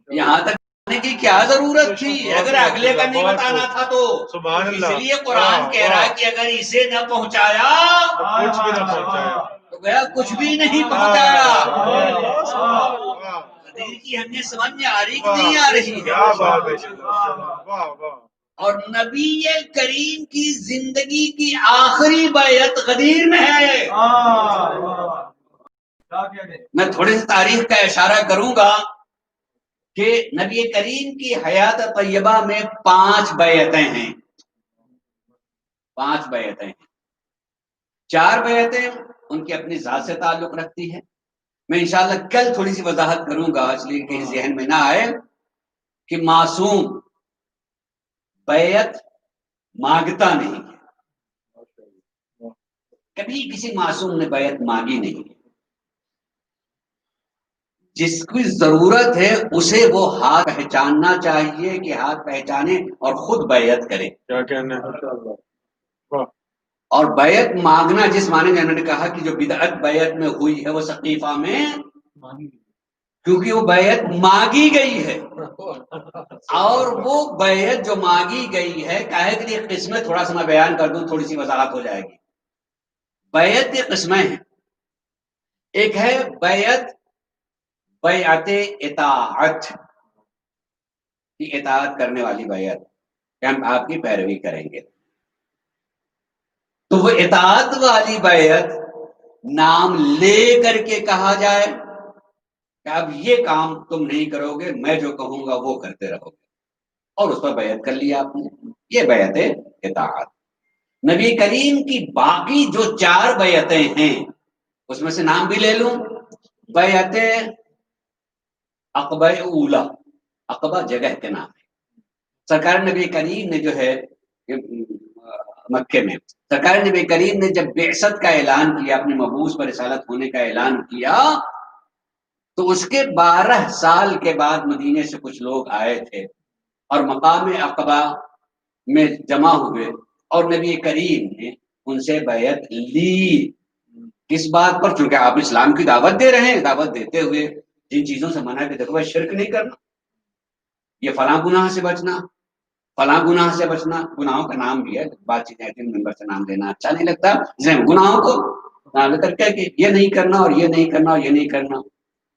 یہاں تک لانے کی کیا ضرورت تھی اگر اگلے کا نہیں بتانا تھا تو؟ سبحان اللہ. اس لیے قرآن کہہ رہا ہے کہ اگر اسے نہ پہنچایا کچھ بھی نہ پہنچایا. تو گیا کچھ بھی نہیں پہنچایا. واہ غدیر کی ہمیں سمجھ میں آ رہی کہ نہیں آ رہی ہے؟ کیا بات ہے. واہ واہ اور نبی کریم کی زندگی کی آخری بیعت غدیر میں ہے. میں تھوڑی سی تاریخ کا اشارہ کروں گا کہ نبی کریم کی حیات طیبہ میں 5 بیعتیں ہیں. 5 بیعتیں ہیں. 4 بیعتیں ان کی اپنی ذات سے تعلق رکھتی ہیں. میں انشاءاللہ کل تھوڑی سی وضاحت کروں گا، اس لیے کہیں ذہن میں نہ آئے کہ معصوم بیعت مانگتا نہیں ہے. کبھی کسی معصوم نے بیعت مانگی نہیں. جس کی ضرورت ہے اسے وہ ہاتھ پہچاننا چاہیے کہ ہاتھ پہچانے اور خود بیعت کرے. کیا کہنا ہے. واہ اور بیعت مانگنا جس معنی میں نے کہا کہ جو بدعت بیعت میں ہوئی ہے وہ سقیفہ میں، کیونکہ وہ بیعت مانگی گئی ہے. اور وہ بیعت جو مانگی گئی ہے، کہے کہ یہ قسمیں تھوڑا سا میں بیان کر دوں، تھوڑی سی وضاحت ہو جائے گی. بیعت کی قسمیں ہیں. ایک ہے بیعت اطاعت، کی اطاعت کرنے والی بیعت کہ ہم آپ کی پیروی کریں گے. تو وہ اطاعت والی بیعت نام لے کر کے کہا جائے کہ اب یہ کام تم نہیں کرو گے، میں جو کہوں گا وہ کرتے رہو گے، اور اس پر بیعت کر لیا آپ نے، یہ بیعت اطاعت. نبی کریم کی باقی جو 4 بیعتیں ہیں اس میں سے نام بھی لے لوں. بیعت عقبہ اولا، عقبہ جگہ کے نام ہے. سرکار نبی کریم نے جو ہے مکے میں سرکار نبی کریم نے جب بعثت کا اعلان کیا، اپنے مبعوث پر رسالت ہونے کا اعلان کیا، تو اس کے 12 سال کے بعد مدینے سے کچھ لوگ آئے تھے اور مقام عقبہ میں جمع ہوئے، اور نبی کریم نے ان سے بیعت لی. کس بات پر؟ چونکہ آپ اسلام کی دعوت دے رہے ہیں. دعوت دیتے ہوئے جن چیزوں سے منع کہ دیکھو بھائی شرک نہیں کرنا، یہ فلاں گناہ سے بچنا، فلاں گناہ سے بچنا. گناہوں کا نام بھی ہے، بات چیزیں ممبر سے نام لینا اچھا نہیں لگتا. گناہوں کو نام لے کر کہ یہ نہیں کرنا اور یہ نہیں کرنا اور یہ نہیں کرنا.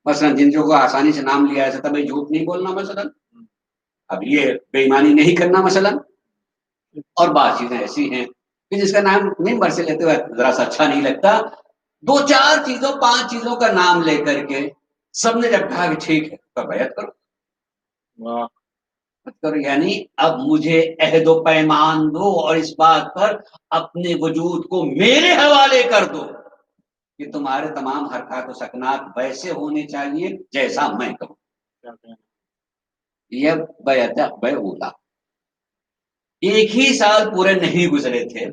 مثلا جن چیزوں کو آسانی سے نام لیا جاتا ہے، جھوٹ نہیں بولنا مثلا، اب یہ بے ایمانی نہیں کرنا مثلا، اور بات چیزیں ایسی ہیں کہ جس کا نام ممبر سے لیتے ہوئے ذرا سا اچھا نہیں لگتا. 2-4 چیزوں 5 چیزوں کا نام لے کر کے سب نے جب کہا کہ ٹھیک ہے تو بیعت کرو. واہ کرو یعنی اب مجھے عہد و پیمان دو اور اس بات پر اپنے وجود کو میرے حوالے کر دو کہ تمہارے تمام حرکات و سکنات ویسے ہونے چاہیے جیسا میں کہوں. کیا کہنا. یہ بیعت عقبہ اولا. ایک ہی سال پورے نہیں گزرے تھے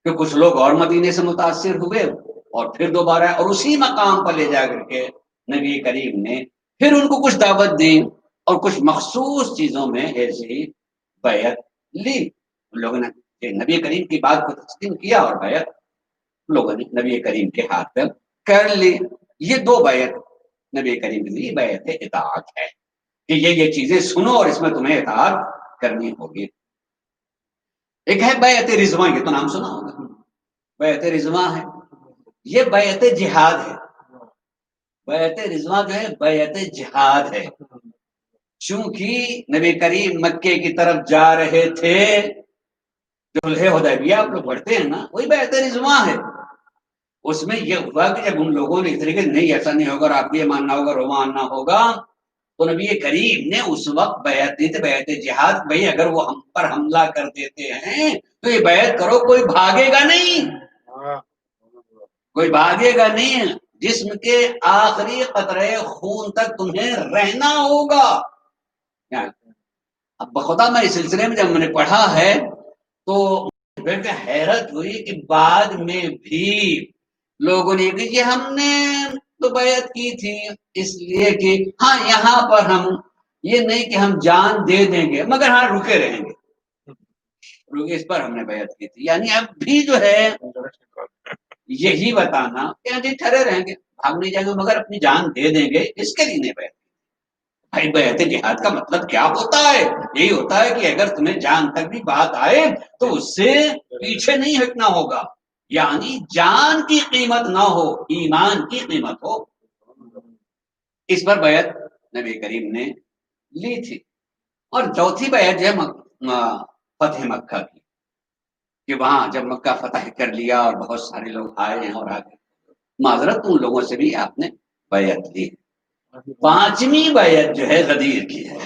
کہ کچھ لوگ اور مدینے سے متاثر ہوئے، اور پھر دوبارہ اور اسی مقام پر لے جا کر کے نبی کریم نے پھر ان کو کچھ دعوت دی اور کچھ مخصوص چیزوں میں ایسی بیعت لی. ان لوگوں نے نبی کریم کی بات کو تسلیم کیا اور بیعت لوگوں نے نبی کریم کے ہاتھ پہ کر لی. یہ 2 بیعت نبی کریم کی لی. بیعت اطاعت ہے کہ یہ چیزیں سنو اور اس میں تمہیں اطاعت کرنی ہوگی. ایک ہے بیعت رضوان، یہ تو نام سنا ہوگا. بیعت رضوان ہے، یہ بیعت جہاد ہے. بیعت رضوان جو ہے بیعت جہاد ہے. چونکہ نبی کریم مکے کی طرف جا رہے تھے، جو صلح حدیبیہ آپ لوگ پڑھتے ہیں نا، وہی بیعت رضوان ہے. اس میں یہ ہوا کہ جب ان لوگوں نے اس طریقے سے نہیں ایسا نہیں ہوگا اور آپ کو یہ ماننا ہوگا وہ ماننا ہوگا، تو نبی کریم نے اس وقت بیعت دی تھی، بیعت جہاد. بھائی اگر وہ ہم پر حملہ کر دیتے ہیں تو یہ بیعت کرو، کوئی بھاگے گا نہیں، کوئی بھاگے گا نہیں. جسم کے آخری قطرے خون تک تمہیں رہنا ہوگا. اب بخدا میں اس سلسلے میں جب میں نے پڑھا ہے تو حیرت ہوئی کہ بعد میں بھی لوگوں نے کہ یہ ہم نے تو بیعت کی تھی اس لیے کہ ہاں یہاں پر ہم یہ نہیں کہ ہم جان دے دیں گے مگر ہاں رکے رہیں گے، اس پر ہم نے بیعت کی تھی. یعنی اب بھی جو ہے یہی بتانا کہ جی ٹھہرے رہیں گے، بھاگ نہیں جائیں گے مگر اپنی جان دے دیں گے، اس کے لیے نہیں بیعت. بھائی بیعت جہاد کا مطلب کیا ہوتا ہے؟ یہی ہوتا ہے کہ اگر تمہیں جان تک بھی بات آئے تو اس سے پیچھے نہیں ہٹنا ہوگا، یعنی جان کی قیمت نہ ہو، ایمان کی قیمت ہو. اس پر بیعت نبی کریم نے لی تھی. اور چوتھی بیعت جو ہے فتح مکہ کی، کہ وہاں جب مکہ فتح کر لیا اور بہت سارے لوگ آئے ہیں اور آگے معذرت ان لوگوں سے بھی آپ نے بیعت لی. پانچویں بیعت جو ہے غدیر کی ہے،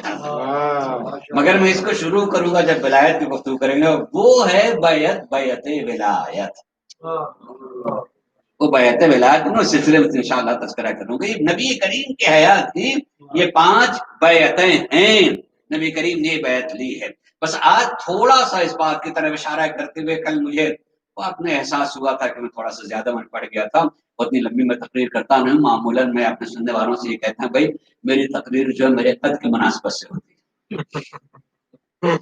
مگر میں اس کو شروع کروں گا جب ولایت کی گفتگو کریں گے. وہ ہے بیعت ولایت. وہ بیعت ولایت میں سلسلے میں انشاءاللہ تذکرہ کروں گا. نبی کریم کی حیات کی یہ 5 بیعتیں ہیں، نبی کریم نے یہ بیعت لی ہے. بس آج تھوڑا سا اس بات کی طرف اشارہ کرتے ہوئے کل مجھے اپنے احساس ہوا تھا کہ میں تھوڑا سا زیادہ من پڑ گیا تھا. اتنی لمبی میں تقریر کرتا نہیں ہوں، معمولاً میں اپنے سننے والوں سے یہ کہتا ہوں بھائی میری تقریر جو ہے میرے قد کی مناسبت سے ہوتی ہے.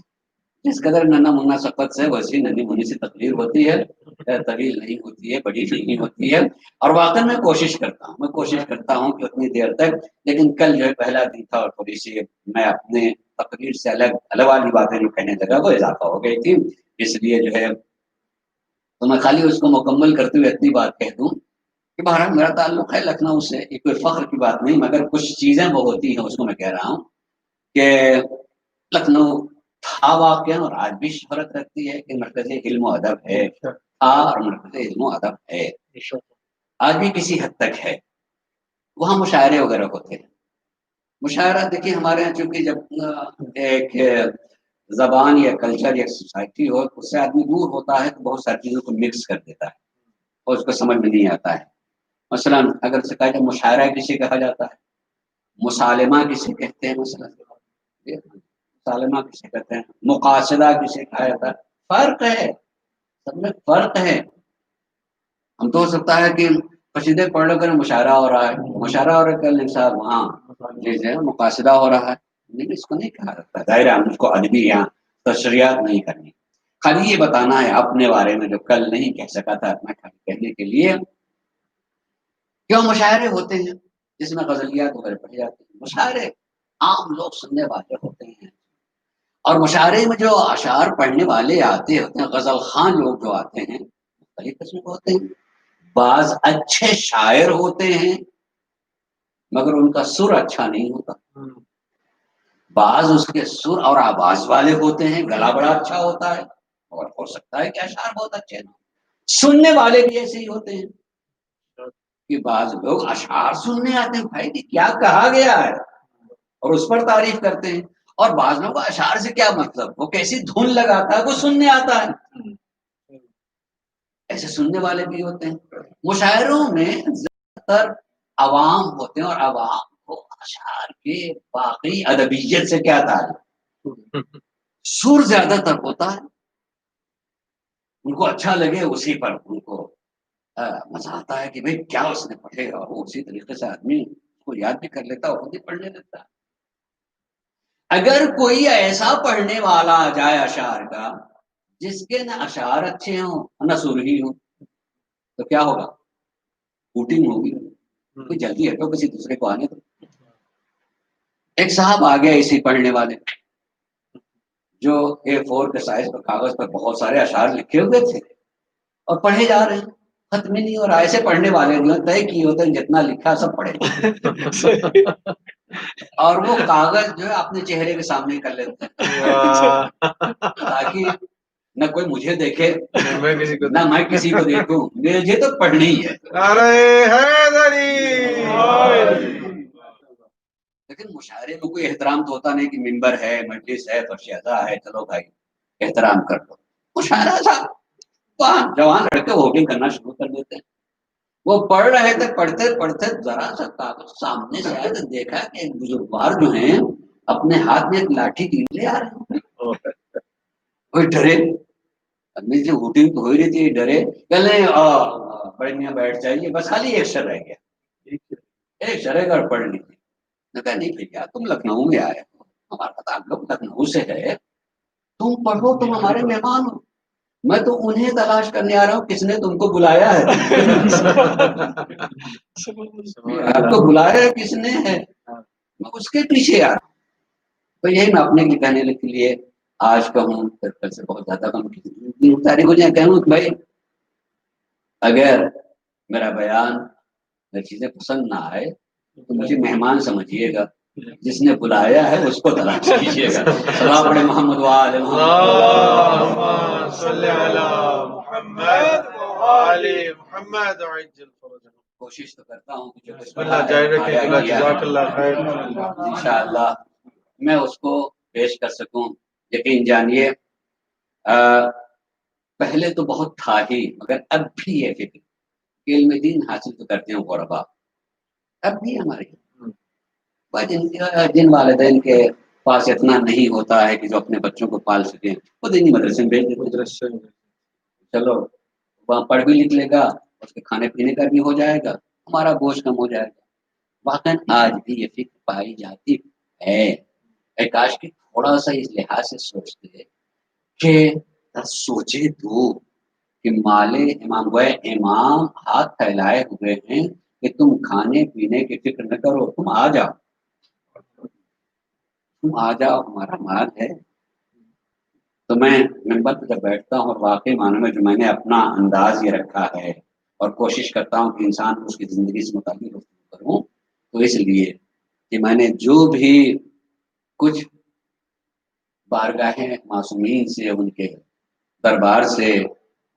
جس قدر ننا منا سقط سے ویسی ننی منی سی تقریر ہوتی ہے، طویل نہیں ہوتی ہے، بڑی نہیں ہوتی ہے. اور واقعی میں کوشش کرتا ہوں کہ اتنی دیر تک. لیکن کل جو ہے پہلا دن تھا اور تھوڑی سی میں اپنے تقریر سے الگ والی باتیں جو کہنے لگا وہ اضافہ ہو گئی تھی. اس لیے جو ہے تو میں خالی اس کو مکمل کرتے ہوئے اتنی بات کہہ دوں کہ بہرحال میرا تعلق ہے لکھنؤ سے، یہ کوئی فخر کی بات نہیں مگر کچھ چیزیں وہ ہوتی ہیں اس کو میں کہہ رہا ہوں کہ لکھنؤ تھا واقعہ اور آج بھی شہرت رکھتی ہے کہ مرکز علم و ادب ہے، تھا اور مرکز علم و ادب ہے، آج بھی کسی حد تک ہے. وہاں مشاعرے وغیرہ ہوتے ہیں. مشاعرہ دیکھیے ہمارے یہاں چونکہ جب ایک زبان یا کلچر یا سوسائٹی ہو اس سے آدمی دور ہوتا ہے تو بہت ساری چیزوں کو مکس کر دیتا ہے اور اس کو سمجھ میں نہیں آتا ہے. مثلا اگر سے کہا جائے مشاعرہ کسے کہا جاتا ہے، مسالمہ کسے کہتے ہیں، مثلا مسالمہ کسے کہتے ہیں، مقاصدہ کسے کہا جاتا ہے. فرق ہے، سب میں فرق ہے. ہم تو ہو سکتا ہے کہ قصیدے پڑھ لو کر مشاعرہ ہو رہا ہے، مشاعرہ ہو رہا ہے صاحب وہاں جیسے مقاصدہ ہو رہا ہے. نہیں اس کو نہیں کہا جاتا، ظاہر ہم اس کو ادبی یہاں تشریحات نہیں کرنی، خالی یہ بتانا ہے اپنے بارے میں جو کل نہیں کہہ سکا تھا اپنا کہنے کے لیے. کیوں مشاعرے ہوتے ہیں جس میں غزلیات وغیرہ پڑھی جاتی ہیں. مشاعرے عام لوگ سننے والے ہوتے ہیں اور مشاعرے میں جو اشعار پڑھنے والے آتے ہوتے ہیں، غزل خان لوگ جو آتے ہیں مختلف قسم کے ہوتے ہیں. بعض اچھے شاعر ہوتے ہیں مگر ان کا سر اچھا نہیں ہوتا. بعض اس کے سر اور آواز والے ہوتے ہیں، گلا بڑا اچھا ہوتا ہے اور ہو سکتا ہے کہ اشعار بہت اچھے ہیں. سننے والے بھی ایسے ہی ہوتے ہیں کہ بعض لوگ اشعار سننے آتے ہیں بھائی کہ کیا کہا گیا ہے اور اس پر تعریف کرتے ہیں، اور بعض لوگوں کو اشعار سے کیا مطلب، وہ کیسی دھن لگاتا ہے وہ سننے آتا ہے. ایسے سننے والے بھی ہوتے ہیں. مشاعروں میں زیادہ تر عوام ہوتے ہیں اور عوام کو اشعار کے باقی ادبیت سے کیا تعلق، سر زیادہ تر ہوتا ہے، ان کو اچھا لگے اسی پر ان کو مزہ آتا ہے کہ بھئی کیا اس نے پڑھے اور وہ اسی طریقے سے آدمی اس کو یاد بھی کر لیتا اور خود بھی پڑھنے لگتا. اگر کوئی ایسا پڑھنے والا آ جائے اشعار کا جس کے نہ اشعار اچھے ہوں نہ سر ہی ہوں تو کیا ہوگا، کوٹنگ ہوگی. کوئی جلدی ہٹو کسی دوسرے کو آنے دو. ایک صاحب آ گیا اسی پڑھنے والے جو A4 کے سائز پر کاغذ پر بہت سارے اشعار لکھے ہوئے تھے اور پڑھے جا رہے ہیں، ختم ہی نہیں. اور ایسے پڑھنے والے جو طے کیے ہوتے ہیں جتنا لکھا سب پڑھے اور وہ کاغذ جو ہے اپنے چہرے کے سامنے کر لیتے ہیں تاکہ نہ کوئی مجھے دیکھے میں کسی کو نہ میں کسی کو دیکھوں، مجھے تو پڑھنی ہے میں کسی کو نہ میں کسی کو دیکھوں، مجھے تو پڑھنی ہے۔ نعرہ حیدری لیکن مشاعرے میں کوئی احترام تو ہوتا نہیں کہ ممبر ہے، مجلس ہے، فرشیدہ ہے، چلو بھائی احترام کر لو۔ مشاعرہ تھا، وہاں جوان لڑکے ووٹنگ کرنا شروع کر دیتے ہیں۔ وہ پڑھ رہے تھے، پڑھتے پڑھتے ذرا سا کاغذ سامنے سے آیا تو دیکھا کہ ایک بزرگوار جو ہیں اپنے ہاتھ میں ایک لاٹھی لے آ رہے ہیں۔ کوئی ڈرے، امی سے ووٹنگ تو ہو ہی رہی تھی، ڈرے کہنے بڑے میاں بیٹھ جائیے، بس خالی ایک شر رہ گیا، ایک شر ہے گا پڑھ لیجیے۔ میں کہا نہیں بھیا تم لکھنؤ میں آئے ہو، ہمارا تعلق لکھنؤ سے ہے، تم پڑھو، تم ہمارے مہمان ہو، میں تو انہیں تلاش کرنے آ رہا ہوں کس نے تم کو بلایا ہے، آپ کو بلایا ہے کس نے ہے، میں اس کے پیچھے آ رہا ہوں۔ تو یہی میں اپنے لیے کہنے کے لیے آج کہوں، کل سے بہت زیادہ کم تاریخ ہو جائے، کہوں کہ بھائی اگر میرا بیان میری چیزیں پسند نہ آئے تو مجھے مہمان سمجھیے گا، جس نے بلایا ہے اس کو تلاش کیجیے گا۔ سلام علیہ محمد وآل محمد۔ اللهم صل على محمد وآل محمد وعجل فرجهم۔ کوشش تو کرتا ہوں کہ جو کچھ بسم اللہ جاری رکھیں، اللہ جزاک اللہ خیر۔ انشاءاللہ میں اس کو پیش کر سکوں۔ یقین جانیے پہلے تو بہت تھا ہی، مگر اب بھی یہ فکر کہ علم دین حاصل تو کرتے ہیں غربا، اب بھی ہمارے جن والدین کے پاس اتنا نہیں ہوتا ہے کہ جو اپنے بچوں کو پال سکیں، وہ دینی مدرسے میں بھیج دیتے ہیں، چلو وہاں پڑھ بھی لکھ لے گا، اس کے کھانے پینے کا بھی ہو جائے گا، ہمارا بوجھ کم ہو جائے گا۔ واقعاً آج بھی یہ فکر پائی جاتی ہے، کاش کہ تھوڑا سا اس لحاظ سے سوچتے کہ سوچے تو کہ مالے امام ہاتھ پھیلائے ہوئے ہیں کہ تم کھانے پینے کی فکر نہ کرو، تم آ جاؤ ہمارا مال ہے۔ تو میں ممبر پہ جب بیٹھتا ہوں اور واقعی معنی میں جو میں نے اپنا انداز یہ رکھا ہے اور کوشش کرتا ہوں کہ انسان کو اس کی زندگی سے متعلق کروں، تو اس لیے کہ میں نے جو بھی کچھ بارگاہیں معصومین سے، ان کے دربار سے،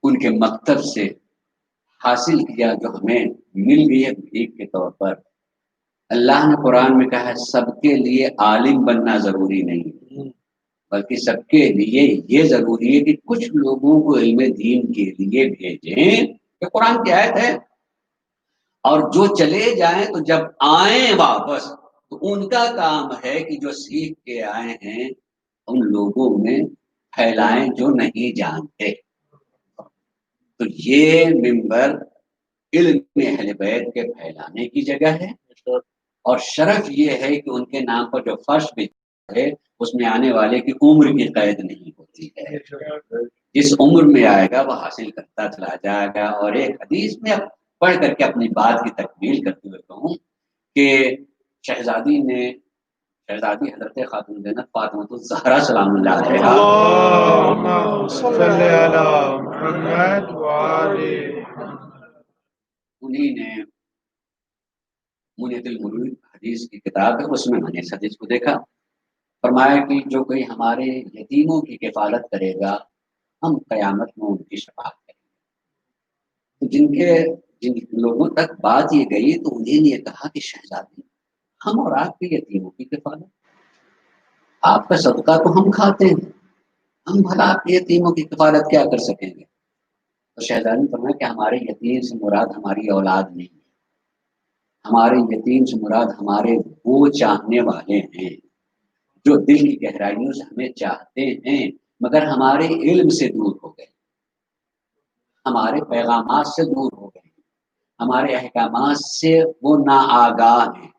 ان کے مکتب سے حاصل کیا، جو ہمیں مل گئی ہے بھیک کے طور پر۔ اللہ نے قرآن میں کہا ہے سب کے لیے عالم بننا ضروری نہیں، بلکہ سب کے لیے یہ ضروری ہے کہ کچھ لوگوں کو علم دین کے لیے بھیجیں، کہ قرآن کی آیت ہے، اور جو چلے جائیں تو جب آئیں واپس تو ان کا کام ہے کہ جو سیکھ کے آئے ہیں ان لوگوں میں پھیلائیں جو نہیں جانتے۔ تو یہ ممبر علم اہل بیت کے پھیلانے کی جگہ ہے، اور شرف یہ ہے کہ ان کے نام پر جو فرش بھی ہے اس میں آنے والے کی عمر کی قید نہیں ہوتی ہے، جس عمر میں آئے گا وہ حاصل کرتا چلا جائے گا۔ اور ایک حدیث میں پڑھ کر کے اپنی بات کی تکمیل کرتے ہوئے کہوں کہ شہزادی حضرت خاتون جنت فاطمہ الزہرا سلام اللہ علیہا، اللهم صل على محمد وآل محمد، انہی نے منیت الملوک حدیث کی کتاب ہے، اس میں نے اس حدیث کو دیکھا، فرمایا کہ جو کوئی ہمارے یتیموں کی کفالت کرے گا ہم قیامت میں ان کی شفاعت کریں گے۔ تو جن لوگوں تک بات یہ گئی تو انہیں یہ کہا کہ شہزادی ہم اور آپ کے یتیموں کی کفالت، آپ کا صدقہ تو ہم کھاتے ہیں، ہم بھلا آپ کے یتیموں کی کفالت کیا کر سکیں گے؟ تو شہزادی نے فرمایا کہ ہمارے یتیم سے مراد ہماری اولاد نہیں ہے، ہمارے یتیم سے مراد ہمارے وہ چاہنے والے ہیں جو دل کی گہرائیوں سے ہمیں چاہتے ہیں مگر ہمارے علم سے دور ہو گئے، ہمارے پیغامات سے دور ہو گئے، ہمارے احکامات سے وہ ناآگاہ ہیں۔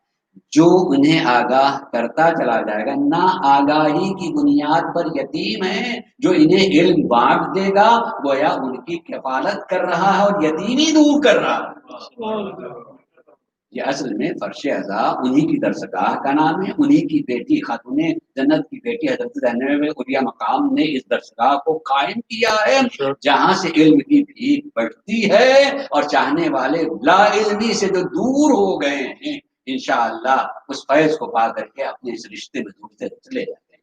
جو انہیں آگاہ کرتا چلا جائے گا، نا آگاہی کی بنیاد پر یتیم ہے، جو انہیں علم بانٹ دے گا گویا ان کی کفالت کر رہا ہے اور یتیمی دور کر رہا ہے۔ یہ اصل میں فرش ازا انہی کی درسگاہ کا نام ہے، انہی کی بیٹی خاتون جنت کی بیٹی حضرت زینب علیہ مقام نے اس درسگاہ کو قائم کیا ہے، جہاں سے علم کی بھیک بڑھتی ہے اور چاہنے والے لا علمی سے جو دور ہو گئے ہیں انشاءاللہ اس فیض کو پا کر کے اپنے اس رشتے میں جڑتے چلے جاتے ہیں۔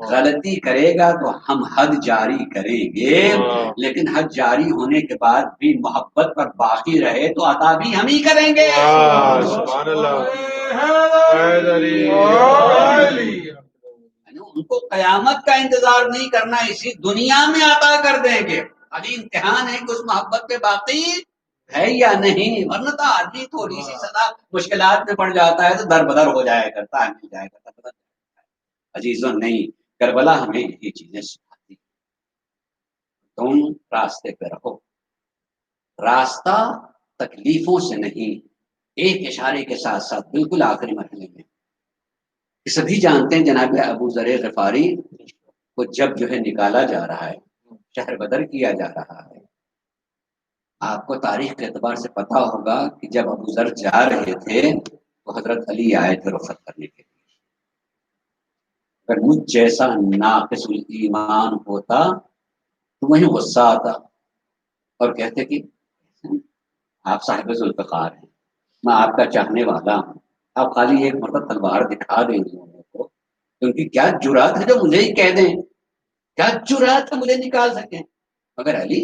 غلطی کرے گا تو ہم حد جاری کریں گے، لیکن حد جاری ہونے کے بعد بھی محبت پر باقی رہے تو عطا بھی ہم ہی کریں گے۔ سبحان اللہ، حیدری علی۔ ان کو قیامت کا انتظار نہیں کرنا، اسی دنیا میں عطا کر دیں گے۔ ابھی امتحان ہے کہ اس محبت پہ باقی ہے یا نہیں، ورنہ تو آدمی تھوڑی سی سزا مشکلات میں پڑ جاتا ہے تو در بدر ہو جایا کرتا ہے، مل جایا کرتا ہے۔ عزیزوں نہیں، کربلا ہمیں یہ چیزیں سکھاتی، تم راستے پہ رہو، راستہ تکلیفوں سے نہیں، ایک اشارے کے ساتھ ساتھ بالکل آخری مرحلے میں سبھی جانتے ہیں جناب ابو ذر غفاری کو جب جو ہے نکالا جا رہا ہے، شہر بدر کیا جا رہا ہے، آپ کو تاریخ کے اعتبار سے پتا ہوگا کہ جب ابو ذر جا رہے تھے تو حضرت علی آئے تھے رخصت کرنے کے لیے۔ اگر مجھ جیسا ناقص ایمان ہوتا تو وہیں غصہ آتا اور کہتے کہ آپ صاحب ذوالفقار ہیں، میں آپ کا چاہنے والا ہوں، آپ خالی ایک مرتبہ تلوار دکھا دیں لوگوں کو، ان کی کیا جرات ہے جو مجھے ہی کہہ دیں، کیا جرات ہے مجھے نکال سکیں۔ مگر علی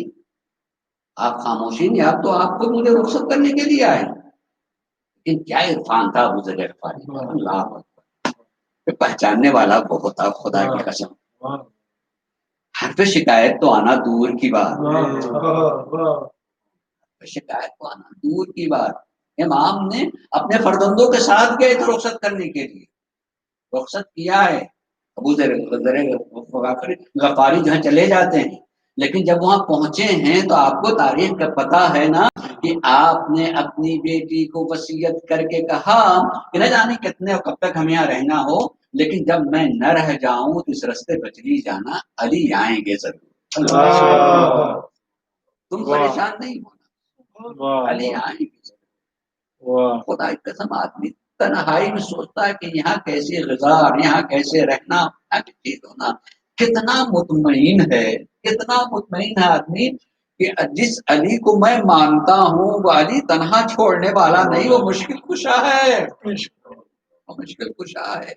آپ خاموشی نہیں، آپ تو آپ کو مجھے رخصت کرنے کے لیے آئے، لیکن کیا عرفان تھا ابو ذر غفاری کا، اللہ اکبر، پہچاننے والا بہت تھا، خدا کی قسم۔ ہر پہ شکایت تو آنا دور کی بات، شکایت تو آنا دور کی بات۔ امام نے اپنے فرزندوں کے ساتھ گئے تھے رخصت کرنے کے لیے، رخصت کیا ہے، ابو ذر غفاری جہاں چلے جاتے ہیں، لیکن جب وہاں پہنچے ہیں تو آپ کو تاریخ کا پتہ ہے نا کہ آپ نے اپنی بیٹی کو وصیت کر کے کہا کہ نہ جانے کتنے اور کب تک ہمیں یہاں رہنا ہو، لیکن جب میں نہ رہ جاؤں تو اس رستے پہ چلی جانا، علی آئیں گے ضرور، تم پریشان نہیں ہونا، علی آئیں گے ضرور۔ خدا کی قسم آدمی تنہائی میں سوچتا ہے کہ یہاں کیسے غذا، یہاں کیسے رہنا، یہاں کی چیز ہونا، کتنا مطمئن ہے، کتنا مطمئن ہے آدمی کہ جس علی کو میں مانتا ہوں وہ علی تنہا چھوڑنے والا نہیں، وہ مشکل کشا ہے، وہ مشکل کشا ہے،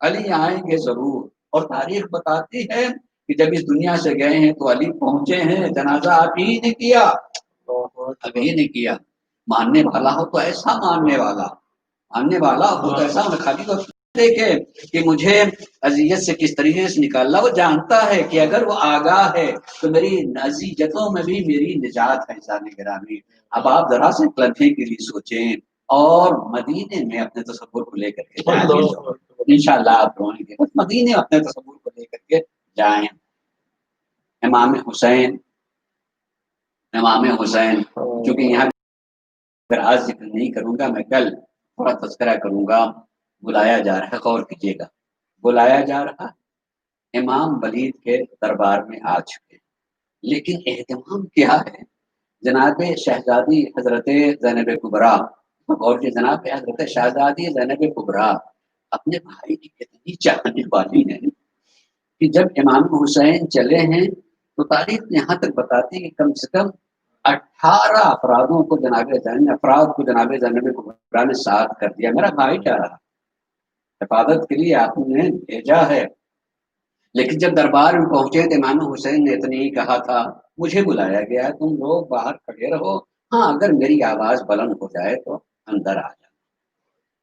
علی آئیں گے ضرور۔ اور تاریخ بتاتی ہے کہ جب اس دنیا سے گئے ہیں تو علی پہنچے ہیں، جنازہ ابھی نے کیا، ابھی نے کیا۔ ماننے والا ہو تو ایسا ماننے والا، ماننے والا ہو تو ایسا خالی وقت دیکھے کہ مجھے اذیت سے کس طریقے سے نکالنا، وہ جانتا ہے کہ اگر وہ آگاہ ہے تو میری اذیتوں میں بھی میری نجات ہے۔ انسان گرامی، اب آپ ذرا سے لمحے کے لیے سوچیں اور مدینے میں اپنے تصور کو لے کر کے جائیں، انشاءاللہ آپ روئیں گے، بس مدینے میں اپنے تصور کو لے کر کے جائیں۔ امام حسین، امام حسین، چونکہ یہاں اگر آج ذکر نہیں کروں گا، میں کل تھوڑا تذکرہ کروں گا۔ بلایا جا رہا ہے، غور کیجیے گا، بلایا جا رہا، امام ولید کے دربار میں آ چکے، لیکن اہتمام کیا ہے، جناب شہزادی حضرت زینب کبریٰ، اور کہ جناب حضرت شہزادی زینب کبریٰ اپنے بھائی کی کتنی چاہنے والی ہیں کہ جب امام حسین چلے ہیں تو تاریخ یہاں تک بتاتی کہ کم سے کم 18 افراد کو جناب زینب کبریٰ نے ساتھ کر دیا، میرا بھائی جا رہا، حفاظت کے لیے آپ نے بھیجا ہے۔ لیکن جب دربار میں پہنچے تو امام حسین نے اتنی ہی کہا تھا، مجھے بلایا گیا، تم لوگ باہر کھڑے رہو، ہاں اگر میری آواز بلند ہو جائے تو اندر آ جانا۔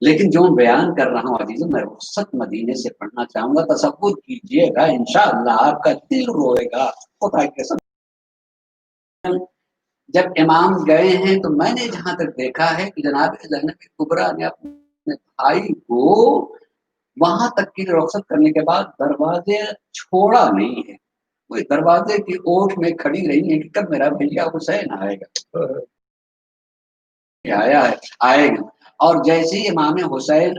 لیکن جو میں بیان کر رہا ہوں عزیزوں، میں رخصت مدینے سے پڑھنا چاہوں گا، تصور کیجئے گا، انشاءاللہ آپ کا دل روئے گا۔ خدا کی قسم، جب امام گئے ہیں تو میں نے جہاں تک دیکھا ہے کہ جناب زینب کبریٰ نے اپنے بھائی کو وہاں تک کی رخصت کرنے کے بعد دروازے چھوڑا نہیں ہے، وہ دروازے کی اوٹ میں کھڑی رہی ہے کہ کب میرا بھیا حسین آئے گا، آیا ہے، آئے گا۔ اور جیسے ہی امام حسین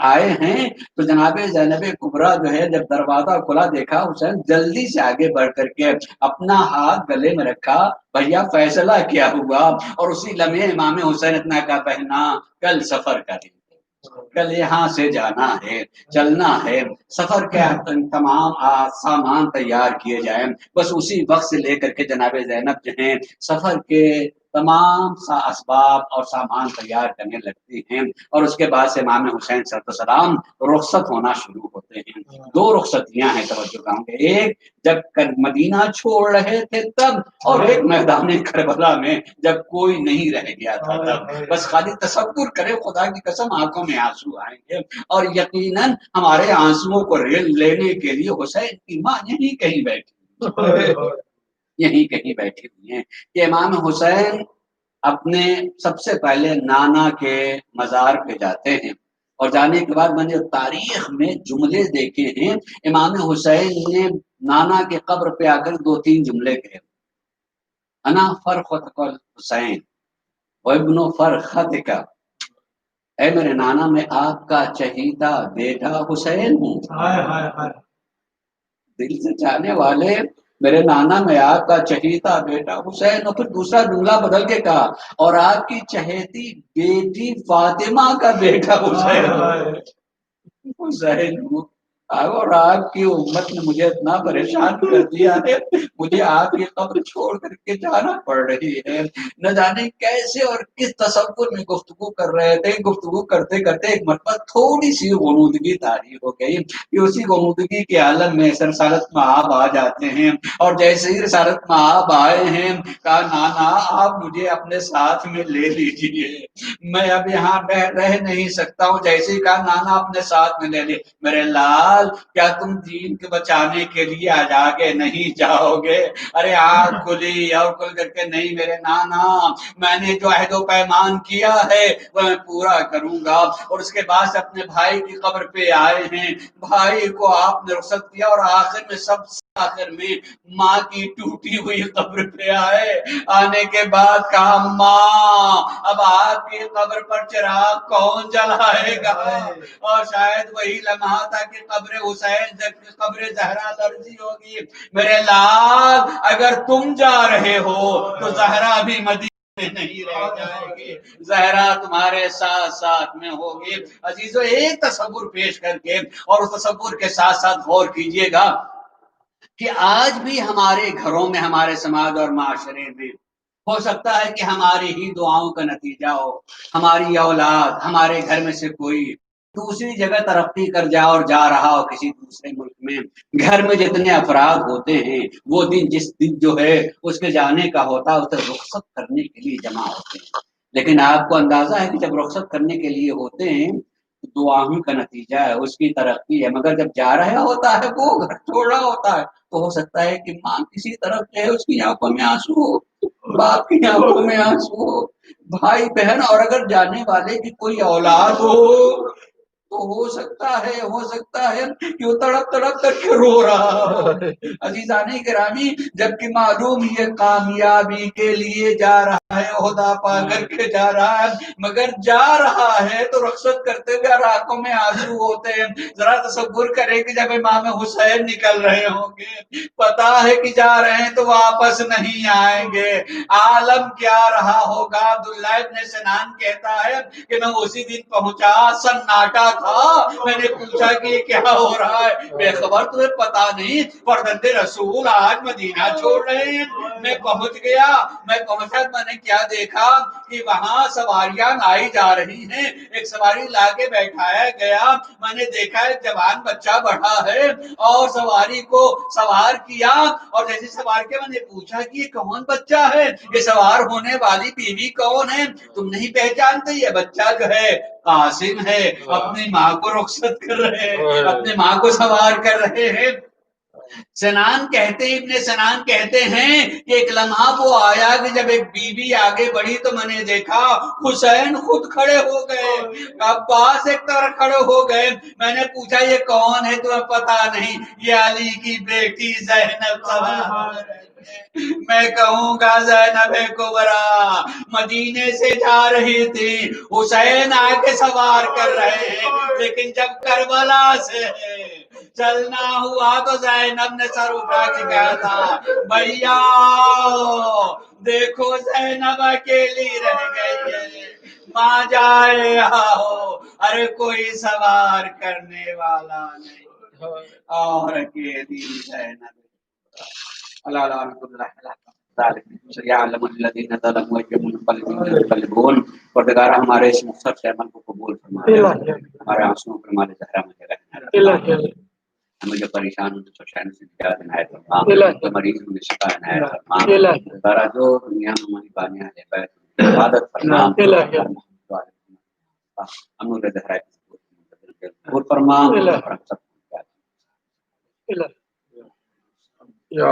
آئے ہیں تو جناب زینب کبریٰ جو ہے جب دروازہ کھلا دیکھا، حسین جلدی سے آگے بڑھ کر کے اپنا ہاتھ گلے میں رکھا، بھیا فیصلہ کیا ہوا؟ اور اسی لمحے امام حسین اتنا کا پہنا، کل سفر کا دن، کل یہاں سے جانا ہے، چلنا ہے، سفر کے تمام سامان تیار کیے جائیں، بس اسی وقت سے لے کر کے جناب زینب جو ہیں سفر کے تمام اسباب اور سامان تیار کرنے لگتے ہیں، اور اس کے بعد سے امام حسین صلی اللہ علیہ وسلم رخصت ہونا شروع ہوتے ہیں۔ دو رخصتیاں ہیں، توجہ کروں گے، ایک جب مدینہ چھوڑ رہے تھے تب، اور ایک میدان کربلا میں جب کوئی نہیں رہ گیا تھا تب۔ بس خالی تصور کرے، خدا کی قسم آنکھوں میں آنسو آئیں گے، اور یقیناً ہمارے آنسوؤں کو لینے کے لیے حسین کی ماں یہیں کہیں بیٹھی، یہیں کہیں بیٹھی ہوئی ہیں کہ امام حسین اپنے سب سے پہلے نانا کے مزار پہ جاتے ہیں، اور جانے کے بعد میں نے تاریخ میں جملے دیکھے ہیں، امام حسین نے نانا کے قبر پہ آ کر 2-3 جملے کہے، انا فرخت حسین وابن فرخت کا، اے میرے نانا میں آپ کا چہیتا بیٹا حسین ہوں۔ دل سے چاہنے والے، میرے نانا میں آپ کا چہیتا بیٹا حسین، اور پھر دوسرا جملہ بدل کے کہا، اور آپ کی چہیتی بیٹی فاطمہ کا بیٹا حسین حسین ہوں۔ اور آپ کی امت نے مجھے اتنا پریشان کر دیا ہے، مجھے آپ کی قبر چھوڑ کر کے جانا پڑ رہی ہے۔ نہ جانے کیسے اور کس تصور میں گفتگو کر رہے تھے، گفتگو کرتے کرتے ایک مرتبہ تھوڑی سی غنودگی طاری ہو گئی، کہ اسی غنودگی کے عالم میں رسالت مآب آ جاتے ہیں، اور جیسے ہی رسالت مآب آئے ہیں، کہا نانا آپ مجھے اپنے ساتھ میں لے لیجیے، میں اب یہاں رہ نہیں سکتا ہوں۔ جیسے ہی کہا نانا اپنے ساتھ میں لے لے، میرے لال کیا تم دین کے بچانے کے لیے آج آگے نہیں جاؤ گے؟ ارے آنکھ کھلی اور کھل کر کے، نہیں میرے نانا، میں نے جو عہد و پیمان کیا ہے وہ میں پورا کروں گا۔ اور اس کے بعد سے اپنے بھائی کی قبر پہ آئے ہیں، بھائی کو آپ نے رخصت کیا، اور آخر میں سب سے آخر میں ماں کی ٹوٹی ہوئی قبر پہ آئے، آنے کے بعد کہا ماں اب آپ کی قبر پر چراغ کون جلائے گا؟ اور شاید وہی لمحہ تھا کہ قبر حسین قبر زہرا لرزی ہوگی۔ میرے لال اگر تم جا رہے ہو تو زہرا بھی مدینے میں نہیں رہ جائے گی، زہرا تمہارے ساتھ ساتھ میں ہوگی۔ عزیزو ایک تصور پیش کر کے، اور اس تصور کے ساتھ ساتھ غور کیجئے گا کہ آج بھی ہمارے گھروں میں، ہمارے سماج اور معاشرے میں ہو سکتا ہے کہ ہماری ہی دعاؤں کا نتیجہ ہو، ہماری اولاد ہمارے گھر میں سے کوئی دوسری جگہ ترقی کر جا اور جا رہا ہو کسی دوسرے ملک میں، گھر میں جتنے افراد ہوتے ہیں وہ جس دن جو ہے اس کے جانے کا ہوتا ہے، اسے رخصت کرنے کے لیے جمع ہوتے ہیں، لیکن آپ کو اندازہ ہے کہ جب رخصت کرنے کے لیے ہوتے ہیں دعاؤں کا نتیجہ ہے، اس کی ترقی ہے، مگر جب جا رہا ہوتا ہے وہ گھر چھوڑ رہا ہوتا ہے تو ہو سکتا ہے کہ ماں کسی طرف جو ہے اس کی آنکھوں میں آنسو ہو، باپ کی آنکھوں میں آنسو ہو، بھائی بہن، اور اگر جانے والے کی کوئی اولاد ہو تو ہو سکتا ہے کہ وہ تڑپ تڑپ کر کے رو رہا ہو۔ عزیزان گرامی، جبکہ معلوم یہ کامیابی کے لیے جا رہا ہے، عہدہ پا کر کے جا رہا ہے، مگر جا رہا ہے تو رخصت کرتے ہوئے آنکھوں میں آنسو ہوتے ہیں۔ ذرا تصور کریں کہ جب امام حسین نکل رہے ہوں گے، پتا ہے کہ جا رہے ہیں تو واپس نہیں آئیں گے، عالم کیا رہا ہوگا۔ عبداللہ ابن سنان کہتا ہے کہ میں اسی دن پہنچا، سناٹا تھا، میں نے پوچھا کہ یہ کیا ہو رہا ہے، بے خبر تمہیں پتا نہیں فرزند رسول آج مدینہ چھوڑ رہے ہیں۔ میں پہنچ گیا، میں نے کیا دیکھا کہ وہاں سواریاں لائی جا رہی ہیں، ایک سواری لا کے بیٹھایا گیا، میں نے دیکھا ایک جوان بچہ بڑھا ہے اور سواری کو سوار کیا، اور جیسے سوار کے میں نے پوچھا کہ یہ کون بچہ ہے، یہ سوار ہونے والی بیوی کون ہے؟ تم نہیں پہچانتے؟ یہ بچہ جو ہے قاسم ہے، اپنی ماں کو رخصت کر رہے ہیں، اپنی ماں کو سوار کر رہے ہیں۔ ابن سنان کہتے ہیں کہ ایک لمحہ وہ آیا کہ جب ایک بیوی آگے بڑھی تو میں نے دیکھا حسین خود کھڑے ہو گئے، عباس ایک طرف کھڑے ہو گئے، میں نے پوچھا یہ کون ہے؟ تمہیں پتا نہیں؟ یہ علی کی بیٹی زینب سوار ہے۔ میں کہوں گا زینب کبریٰ مدینے سے جا رہی تھی، حسین آگے سوار کر رہے ہیں، لیکن جب کربلا سے چلنا ہوا تو زینب نے سر اٹھا کے کہا تھا بھیا دیکھو زینب اکیلی رہ گئی ہے، ماں جائے آؤ، ارے کوئی سوار کرنے والا نہیں، اور اکیلی زینب اللہ سيعلم الذين ظلموا أي منقلب ينقلبون. پروردگار ہمارے اس مختصر سے عمل کو قبول فرما لے، ہمارے آنسوؤں پر ہمارے زہرا میں جگہ ہمیں جو پریشان ہوں تو شان سے نجات عنایت فرما، جو مریض ہوں شفا عنایت فرما، پروردگار جو دنیا میں ہماری بانیاں لے بیٹھ عبادت فرما، ہم نے زہرا قبول فرما اور ہم سب کو